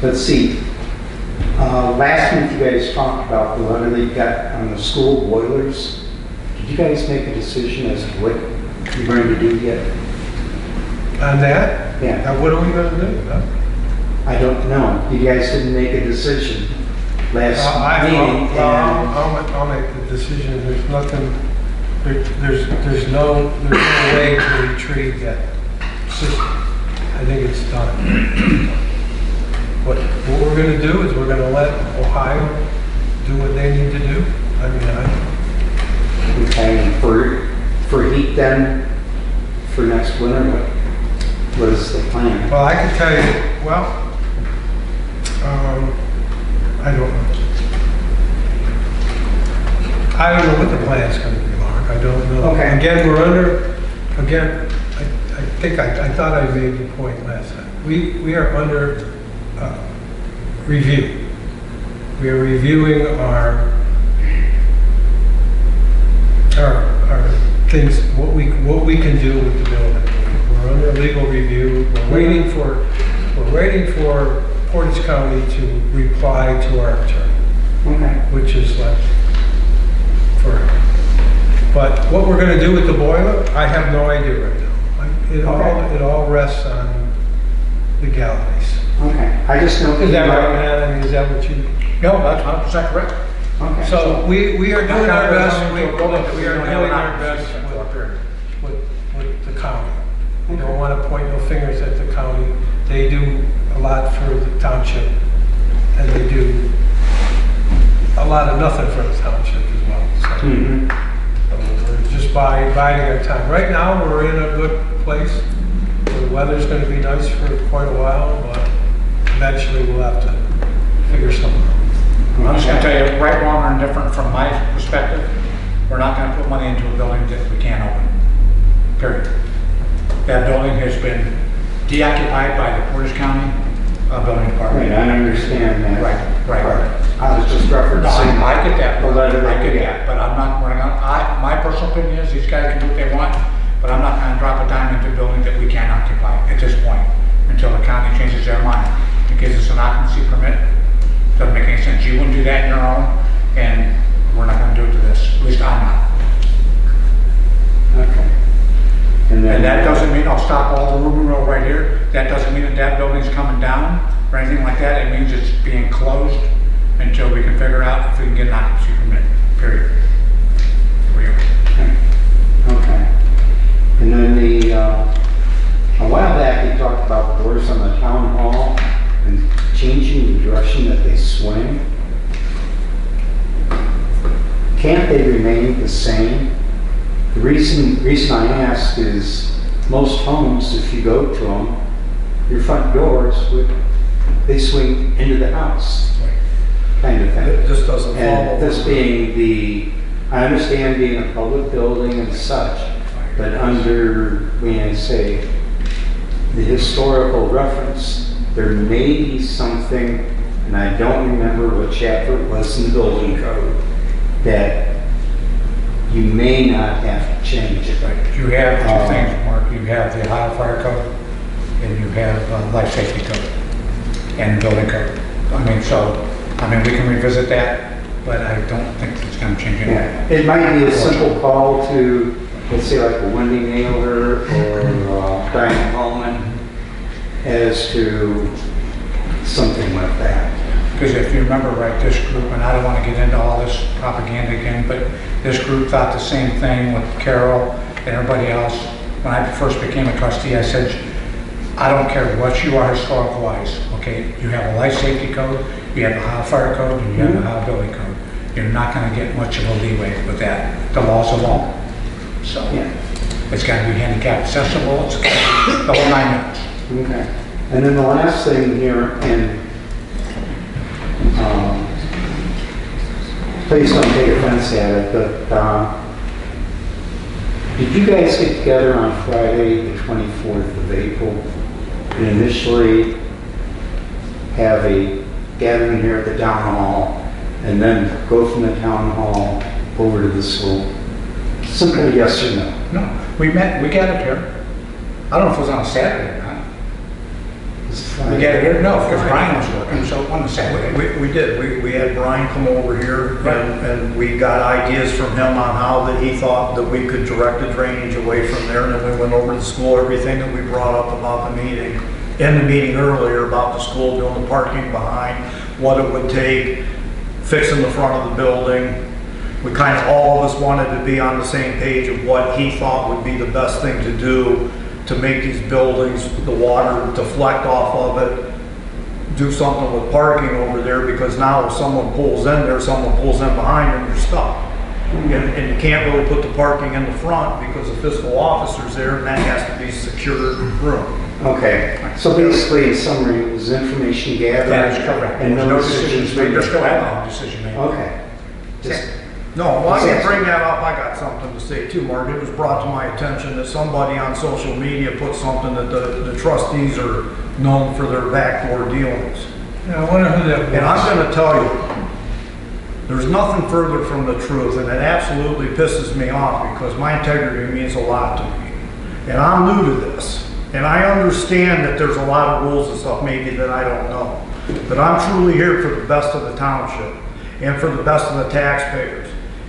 Let's see. Last month you guys talked about the letter that you got on the school boilers. Did you guys make a decision as to what you're going to do yet? On that? Yeah. Now, what are we going to do? I don't know. You guys didn't make a decision last meeting. I'll make the decision. There's nothing, there's no way to retrieve that system. I think it's done. What we're going to do is we're going to let Ohio do what they need to do. I mean, Okay, and for heat then, for next winter, what is the plan? well, I can tell you, well, I don't know. I don't know what the plan's going to be, Mark. I don't know. Okay. Again, we're under, I think I thought I made the point last time. We are under review. We are reviewing our things, what we can do with the building. We're under legal review. We're waiting for Portage County to reply to our attorney, Okay. which is like forever. But what we're going to do with the boiler, I have no idea right now. It all rests on legalities. Okay. I just know. Is that right, man? I mean, is that what you? No, that's 100% correct. Okay. So we are doing our best. We are doing don't our best with the county. We don't want to point no fingers at the county. They do a lot for the township, and they do a lot of nothing for the township as well. So we're just biding our time. Right now, we're in a good place. The weather's going to be nice for quite a while, but eventually we'll have to figure something out. I'm just gonna tell you, right, wrong, or indifferent, from my perspective, we're not gonna put money into a building that we can't open. Period. That building has been deoccupied by the Portage County Building Department. Right, I understand that. Right. I was just referencing. No, I get that. The letter I get that that, but I'm not, my personal opinion is these guys can do what they want, but I'm not gonna drop a dime into a building that we can't occupy at this point, until the county changes their mind. It gives us an occupancy permit. Doesn't make any sense. You wouldn't do that on your own, and we're not going to do it to this. At least I'm not. Okay. And that doesn't mean I'll stop all the rumor mill right here. That doesn't mean that building's coming down or anything like that. It means it's being closed until we can figure out if we can get an occupancy permit, period. We are. Okay. And then a while back, you talked about the doors on the town hall and changing the direction that they swing. Can't they remain the same? The reason I ask is most homes, if you go to them, your front doors, they swing into the house, kind of thing. It just doesn't follow. And this being I understand being a public building and such, but under, when I say, the historical reference, there may be something, and I don't remember what chapter it was in the building code, that you may not have to change it. Right. You have two things, Mark. You have the Ohio Fire Code, and you have Life Safety Code, and Building Code. We can revisit that, but I don't think it's going to change anything. Yeah. It might be a simple call to, let's say, like a Wendy Naylor or Diane Coleman, as to something like that. Because if you remember right, this group, and I don't want to get into all this propaganda again, but this group thought the same thing with Carol and everybody else. When I first became a trustee, I said, I don't care what you are historical-wise, okay? You have a life safety code, you have the Ohio Fire Code, and you have the Ohio Building Code. You're not going to get much of a leeway with that. The law's a law. So, it's got to be handicap accessible, it's got to be the whole 9 yards. Okay. And then the last thing here, and please don't take offense at it, but did you guys get together on Friday, the 24th of April, and initially have a gathering here at the town hall, and then go from the town hall over to the school? Simple yes or no? No, we gathered here. I don't know if it was on a Saturday or not. We gathered here? No, because Brian was working, so on the Saturday. We did. We had Brian come over here, Right. and we got ideas from him on how that he thought that we could direct the drainage away from there. And then we went over to the school, everything that we brought up about the meeting, in the meeting earlier about the school doing the parking behind, what it would take, fixing the front of the building. We kind of, all of us wanted to be on the same page of what he thought would be the best thing to do to make these buildings, the water deflect off of it, do something with parking over there, because now if someone pulls in there, someone pulls in behind and you're stuck. And you can't really put the parking in the front because the fiscal officer's there, and that has to be secured room. Okay, so basically, in summary, it was information gathered. That is correct. And no decisions made. There's still no decision made. Okay. Just, No, while you bring that up, I got something to say too, Mark. It was brought to my attention that somebody on social media put something that the trustees are known for their backdoor dealings. Yeah, I wonder who that was. And I'm gonna tell you, there's nothing further from the truth, and it absolutely pisses me off because my integrity means a lot to me. And I'm new to this, and I understand that there's a lot of rules and stuff maybe that I don't know. But I'm truly here for the best of the township and for the best of the taxpayers.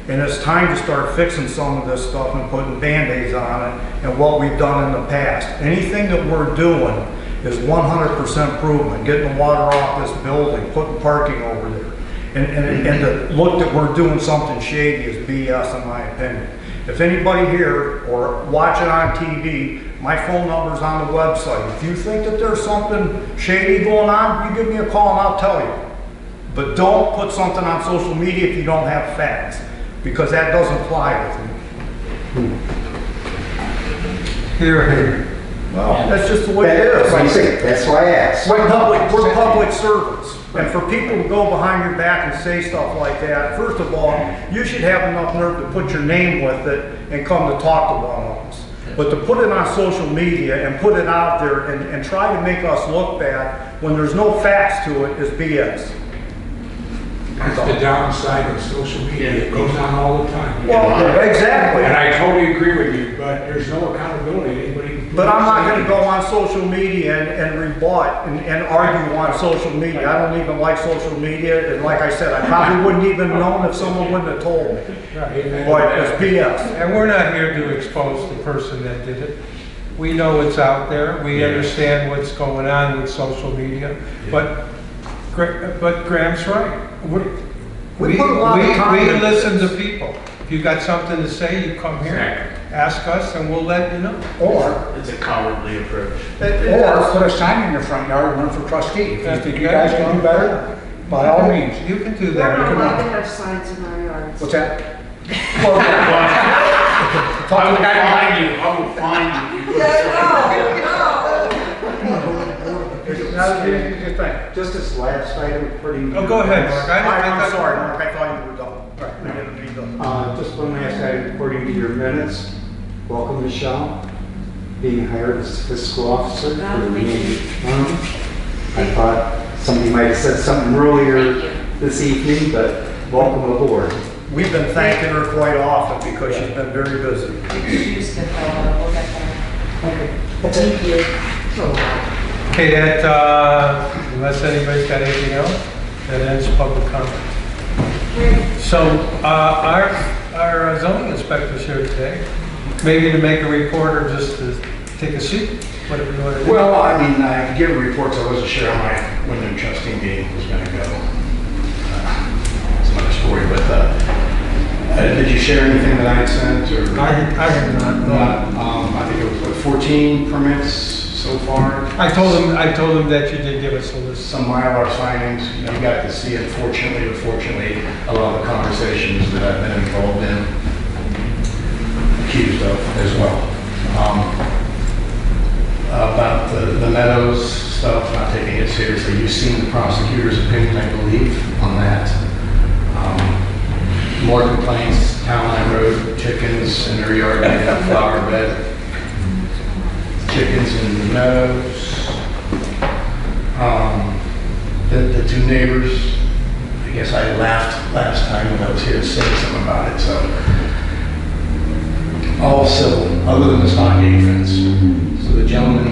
And it's time to start fixing some of this stuff and putting Band-Aids on it and what we've done in the past. Anything that we're doing is 100% improvement, getting the water off this building, putting parking over there. And to look that we're doing something shady is BS in my opinion. If anybody here or watching on TV, my phone number's on the website. If you think that there's something shady going on, you give me a call and I'll tell you. But don't put something on social media if you don't have facts, because that doesn't fly with me. Here. Well, that's just the way it is. That's why I asked. We're public servants. And for people to go behind your back and say stuff like that, first of all, you should have enough nerve to put your name with it and come to talk to one of us. But to put it on social media and put it out there and try to make us look bad when there's no facts to it is BS. That's the downside of social media. It goes on all the time. Well, exactly. And I totally agree with you, but there's no accountability. Anybody. But I'm not going to go on social media and rebut and argue on social media. I don't even like social media. And like I said, I probably wouldn't even known if someone wouldn't have told me. But it's BS. And we're not here to expose the person that did it. We know it's out there. We understand what's going on with social media. But Graham's right. We put a lot of time We into listen to this. people. If you got something to say, you come here, ask us, and we'll let you know. Or It's a cowardly approach. put a sign in your front yard, run for trustee. If you think you guys can do better, by all means. You can do We're not that. allowed to have signs in our yards. What's that? I will find you, I will find you. Just this last item, pretty. Oh, go ahead, Mark. I'm sorry, Mark, I thought you were done. Right. I didn't mean to. Just one last item, according to your minutes. Welcome, Michelle, being hired as fiscal officer for the remaining term. I thought somebody might have said something earlier this evening, but welcome aboard. We've been thanking her quite often because she's been very busy. Excuse the fellow, we'll get there. Thank you. Okay, that, unless anybody's got anything else, that ends public comment. So, our zoning inspector's here today, maybe to make a report or just to take a seat, whatever you want to do. Well, I mean, I give reports, I wasn't sure how my Wyndham trustee meeting was gonna go. It's another story, but, did you share anything that I had sent, or? I have not, no. I think it was, what, 14 permits so far? I told him that you did give us a list. Some Mylar signings, you got to see, unfortunately or fortunately, a lot of the conversations that I've been involved in, accused of as well. About the Meadows stuff, not taking it seriously. You've seen the prosecutor's opinion, I believe, on that. More complaints, Town Line Road, chickens in their yard, they have flower bed. Chickens in the Meadows. The two neighbors, I guess I laughed last time when I was here to say something about it, so. All civil, other than the stockade fence. So the gentleman,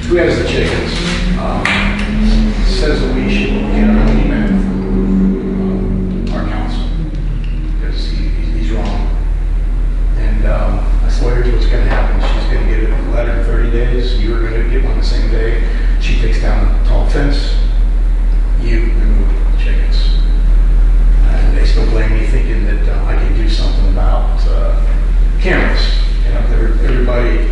who has the chickens, says that we should get an email from our council, because he's wrong. And I swear here's what's gonna happen. She's gonna get a letter in 30 days, you're gonna get one the same day. She takes down the tall fence, you remove the chickens. And they still blame me, thinking that I can do something about cameras. You know, everybody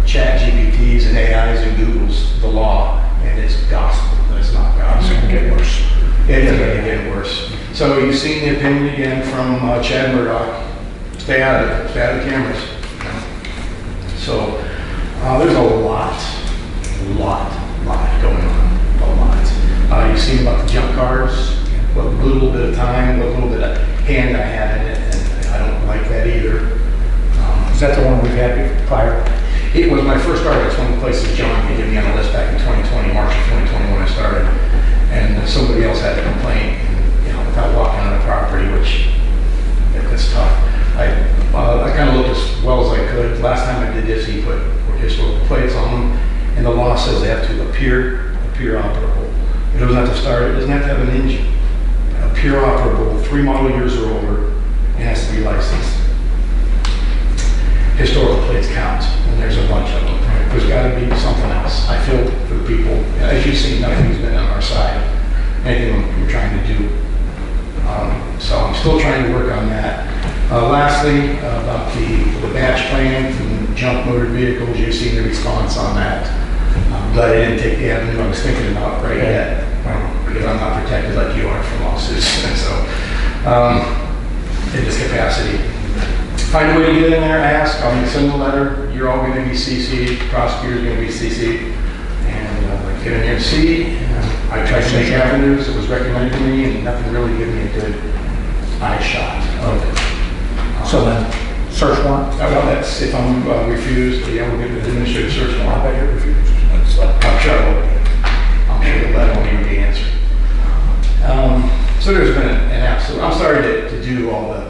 chat GPTs and AIs and Googles the law, and it's gospel, and it's not gospel. It's gonna get worse. It's gonna get worse. So you've seen the opinion again from Chad Murdoch. Stay out of it, stay out of the cameras. So there's a lot going on, a lot. You've seen about the junk cars, what little bit of time, what little bit of hand I had in it, and I don't like that either. Is that the one we've had prior? It was my first start. It's one of the places John gave me on the list back in 2020, March of 2020 when I started. And somebody else had a complaint, you know, without walking on the property, which it's tough. I kind of looked as well as I could. Last time I did this, he put historical plates on them, and the law says they have to appear operable. It doesn't have to start, it doesn't have to have an engine. Appear operable, 3 model years or older, it has to be licensed. Historical plates count, and there's a bunch of them. There's got to be something else. I feel for the people, as you see, nothing's been on our side, anything we're trying to do. So I'm still trying to work on that. Lastly, about the batch plan and junk motor vehicles, you've seen the response on that. But I didn't take the avenue I was thinking about right yet, because I'm not protected like you are from lawsuits. So, in this capacity. Find a way to get in there, ask, I'll send a letter, you're all gonna be CC'd, prosecutor's gonna be CC'd, and get in there and see. I tried to make avenues, it was recommended to me, and nothing really gave me a good eye shot of it. So then, search warrant? Well, that's, if I'm refused, yeah, we'll get an administrative search I warrant. bet you're refused. I'm sure I will be. I'm sure the letter won't even be answered. So there's been an absolute, I'm sorry to do all the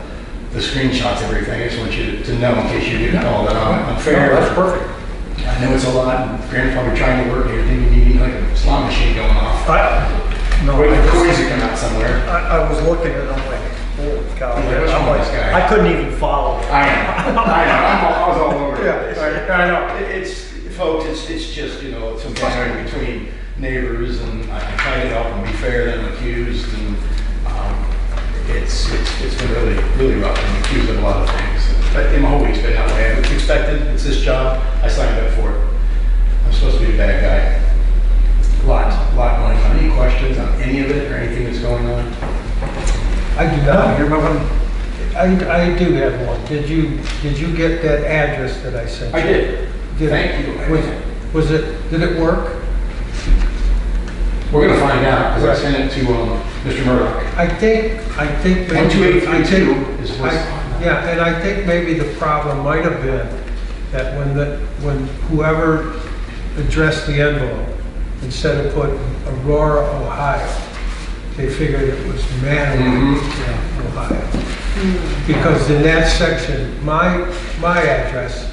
screenshots and everything. I just want you to know in case you get called out unfair. No, that's perfect. I know it's a lot, and grandfather trying to work here, thinking you need like a slot machine going off. Waiting for coins to come out somewhere. I was looking at it, I'm like, holy cow. Yeah, what's wrong with this guy? I couldn't even follow. I know. I was all over it. Yeah, I know. It's, folks, it's just, you know, some battle between neighbors, and I try to help and be fair than I'm accused, and it's been really rough. I'm accused of a lot of things. But my whole week's been that way. I expected, it's this job, I signed up for it. I'm supposed to be a bad guy. A lot going on. Any questions on any of it or anything that's going on? I do not. I do have one. Did you get that address that I sent you? I did. Thank you. Did it work? We're gonna find out, because I sent it to Mr. Murdoch. I think maybe. 1282 is what's Yeah, and I think maybe the problem might have been that when whoever addressed the envelope, instead of putting Aurora, Ohio, they figured it was Mantua, Ohio. Because in that section, my address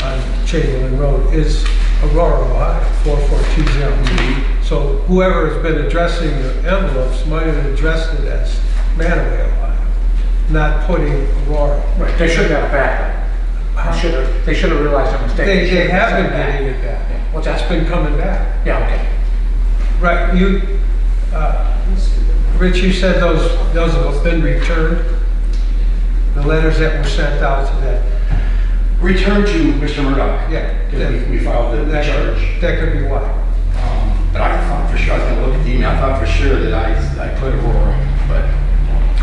on Chamberlain Road is Aurora, Ohio, 4420. So whoever has been addressing the envelopes might have addressed it as Mantua, Ohio, not putting Aurora. Right, they should have back. They should have realized their mistake. They have been getting it back. What's That's that? been coming back. Yeah, okay. Right, Rich, you said those have been returned? The letters that were sent out to that? Returned to Mr. Murdoch. Yeah. Because we filed the charge. That could be why. But I thought for sure, I was gonna look at the email, I thought for sure that I put Aurora, but.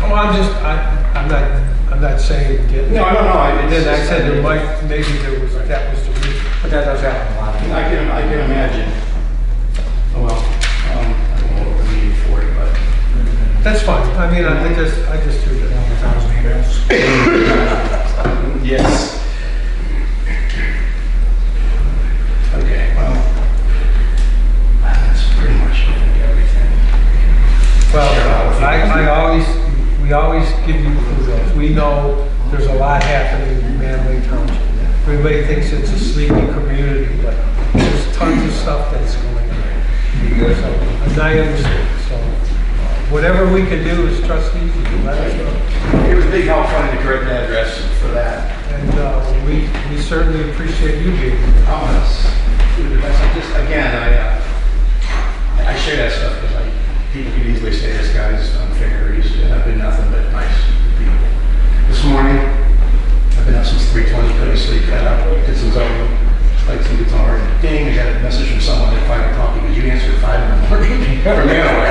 Oh, I'm not saying it didn't. No, I don't know. I said there might, maybe that was the reason. But that does happen a lot. I can imagine. Oh, well, I don't know what we need for it, but. That's fine. I mean, I just threw it. 1,000 emails. Yes. Okay, well, that's pretty much everything. Well, we always give you kudos. We know there's a lot happening in Mantua Township. Everybody thinks it's a sleepy community, but there's tons of stuff that's going on. So, and I understand. So, whatever we can do as trustees, you can let us know. It was a big help finding the correct address for that. And we certainly appreciate you being here. Oh, that's just, again, I share that stuff because people can easily say this guy's unfair. He's been nothing but nice people. This morning, I've been up since 3:20, couldn't sleep, got up, did some zoning, played some guitar, and ding, I got a message from someone at 5 o'clock because you answered at 5 in the morning from Mantua.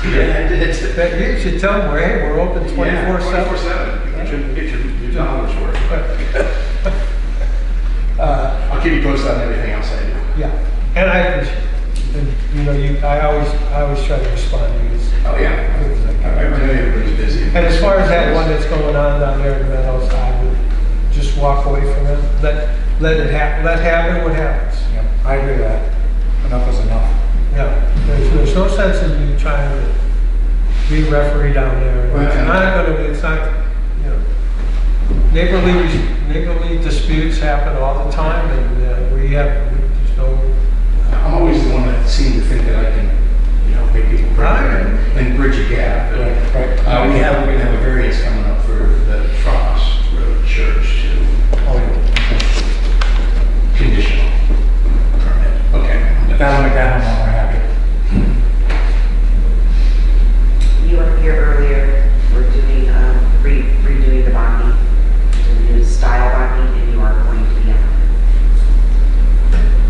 Yeah, I did. You should tell them, hey, we're open 24/7. Yeah, 24/7. You should get your dollars worth. I'll keep you posted on everything else I do. Yeah, and I appreciate it. And, I always try to respond to you. Oh, yeah. I know everybody's busy. And as far as that one that's going on down there in the Meadows, I would just walk away from it. Let it happen. Let happen what happens. Yep, I agree with that. Enough is enough. Yeah, there's no sense in you trying to be referee down there. It's not, neighborly disputes happen all the time, and there's no. I'm always the one that seems to think that I can, make people better and bridge a gap. Right. We're gonna have a variance coming up for the Frost Road Church too. Conditional permit. Okay. That'll make that one more happy. You were here earlier, we're doing, redoing the bonding, the new style bonding, and you are going to be on.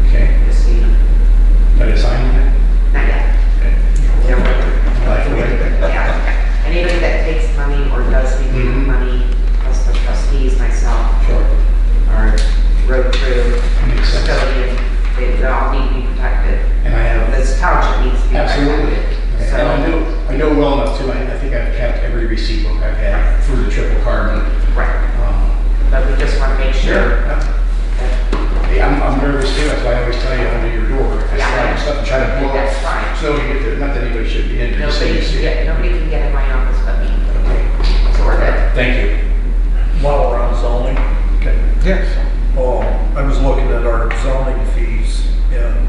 Okay. Just so you know. Did I sign that? Not yet. Okay. They're working. Like the way. Yeah. Anybody that takes money or does need Mhm. money, plus the trustees, myself, Sure. our road crew, Makes sense. custodian, they all need to be protected. And I have. This township needs to be Absolutely. protected. Okay. And I know well enough too. I think I've kept every receipt book I've had for the triple carbon. Right. But we just want to make sure that, Hey, I'm nervous too. That's why I always tell you under your door. I slide stuff and try to blow that's up. fine. So you get there. Not that anybody should be in there. just so you see it. Nobody can get in my office but me. Okay. So we're good. Thank you. While we're on zoning, Yes. I was looking at our zoning fees, and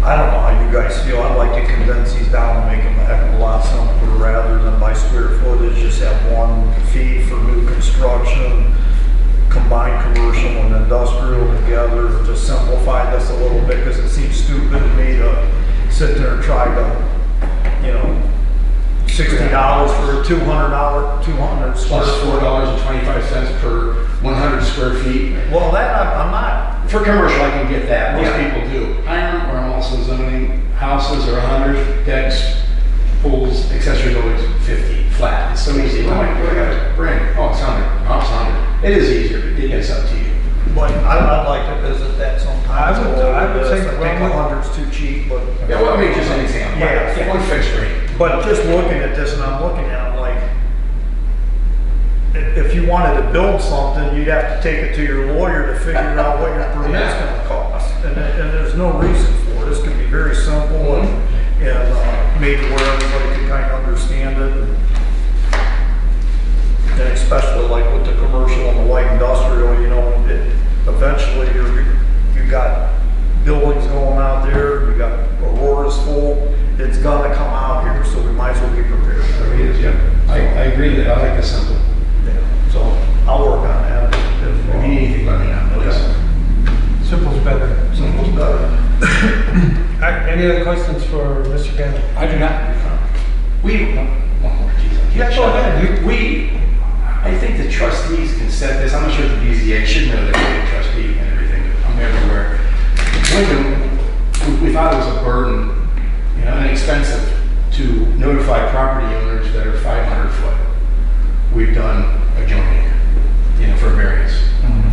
I don't know how you guys feel. I'd like to condense these down and make them a heck of a lot simpler rather than by square footage, just have one fee for new construction, combined commercial and industrial together. together and just simplify this a little bit, because it seems stupid to me to sit there and try to, you know, $60 for a $200 square Plus foot. $4.25 per 100 square feet. Well, that, I'm not, For commercial, I can get that, most Yeah. people do. Hiram, where I'm also zoning, houses are 100, decks, pools, accessory buildings, 50, flat. It's so easy. Oh, my God, bring, oh, it's 100, oh, it's 100. It is easier, but it's up to you. but I'd like to visit that sometime. I would I say, think well, 100's too cheap, but. Yeah, well, I mean, just an example. Yeah. One fixed rate. But just looking at this, and I'm looking at it like, if you wanted to build something, you'd have to take it to your lawyer to figure out what your permit's gonna cost. And there's no reason for it. This can be very simple and made where everybody can kind of understand it. And especially like with the commercial and the light industrial, you know, eventually you got buildings going out there, you got Aurora's full, it's gonna come out here, so we might as well be prepared. There he is, yeah. I agree that I like the simple. Yeah, so I'll work on that. If you need anything, let me know, please. Simple's better. Simple's better. Any other questions for Mr. Campbell? I do not. One more, geez. Yeah, go ahead. I think the trustees can set this, I'm not sure if the BZA should know that we're a trustee and everything, I'm everywhere. We thought it was a burden, you know, and expensive to notify property owners that are 500 foot. We've done adjoining, you know, for variance.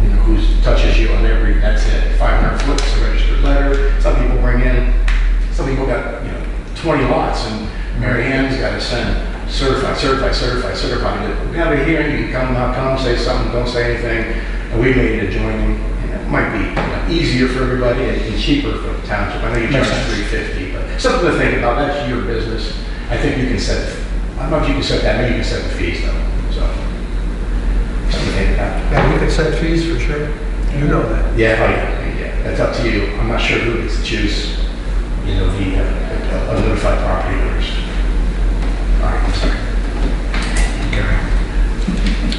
You know, who touches you on every, that's it, 500 foot, it's a registered letter. Some people bring in, some people got, you know, 20 lots, and Mary Ann's got to send certified. We have a hearing, you can come, not come, say something, don't say anything, and we made it adjoining. And it might be, you know, easier for everybody and cheaper for the township. I know you charge $350, but something to think about. That's your business. I think you can set, I don't know if you can set that, maybe you can set the fees though, so. Something to think about. Yeah, we can set fees for sure. You know that. Yeah, oh yeah, that's up to you. I'm not sure who gets to choose, you know, the notified property owners. All right, I'm sorry.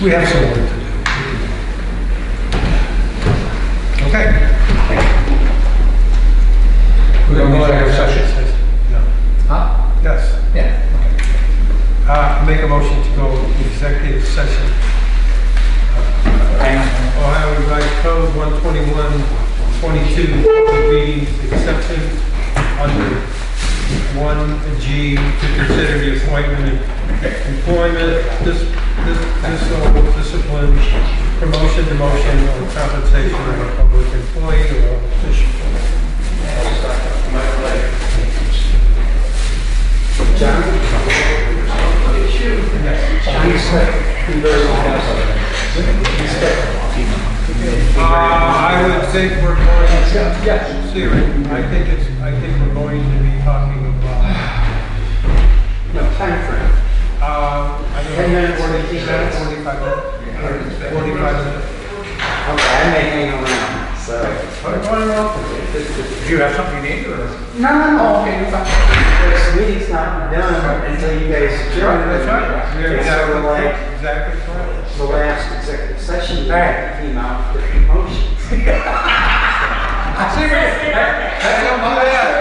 We have some work to do. Okay. We're going to go into session. Huh? Yes. Yeah. Make a motion to go into executive session. Ohio Revised Code 121-22, public meetings exception under 1G to consider the appointment, employment, discipline, promotion, demotion, or compensation of a public employee or official. I would think we're going to, seriously, I think we're going to be talking about, No, time frame. I don't 10 know, minutes, 45 minutes. 45 minutes. Okay, I may hang around, so. Do you have something you need, or? No, okay, you're fine. This meeting's not done until you guys adjourn. That's right. You're It's sort of like exactly correct. the last executive session that came out with promotions. Don't do that.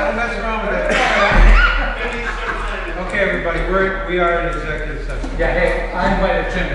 Don't mess around with it. Okay, everybody, we are in executive session. Yeah, hey, I invited Tim to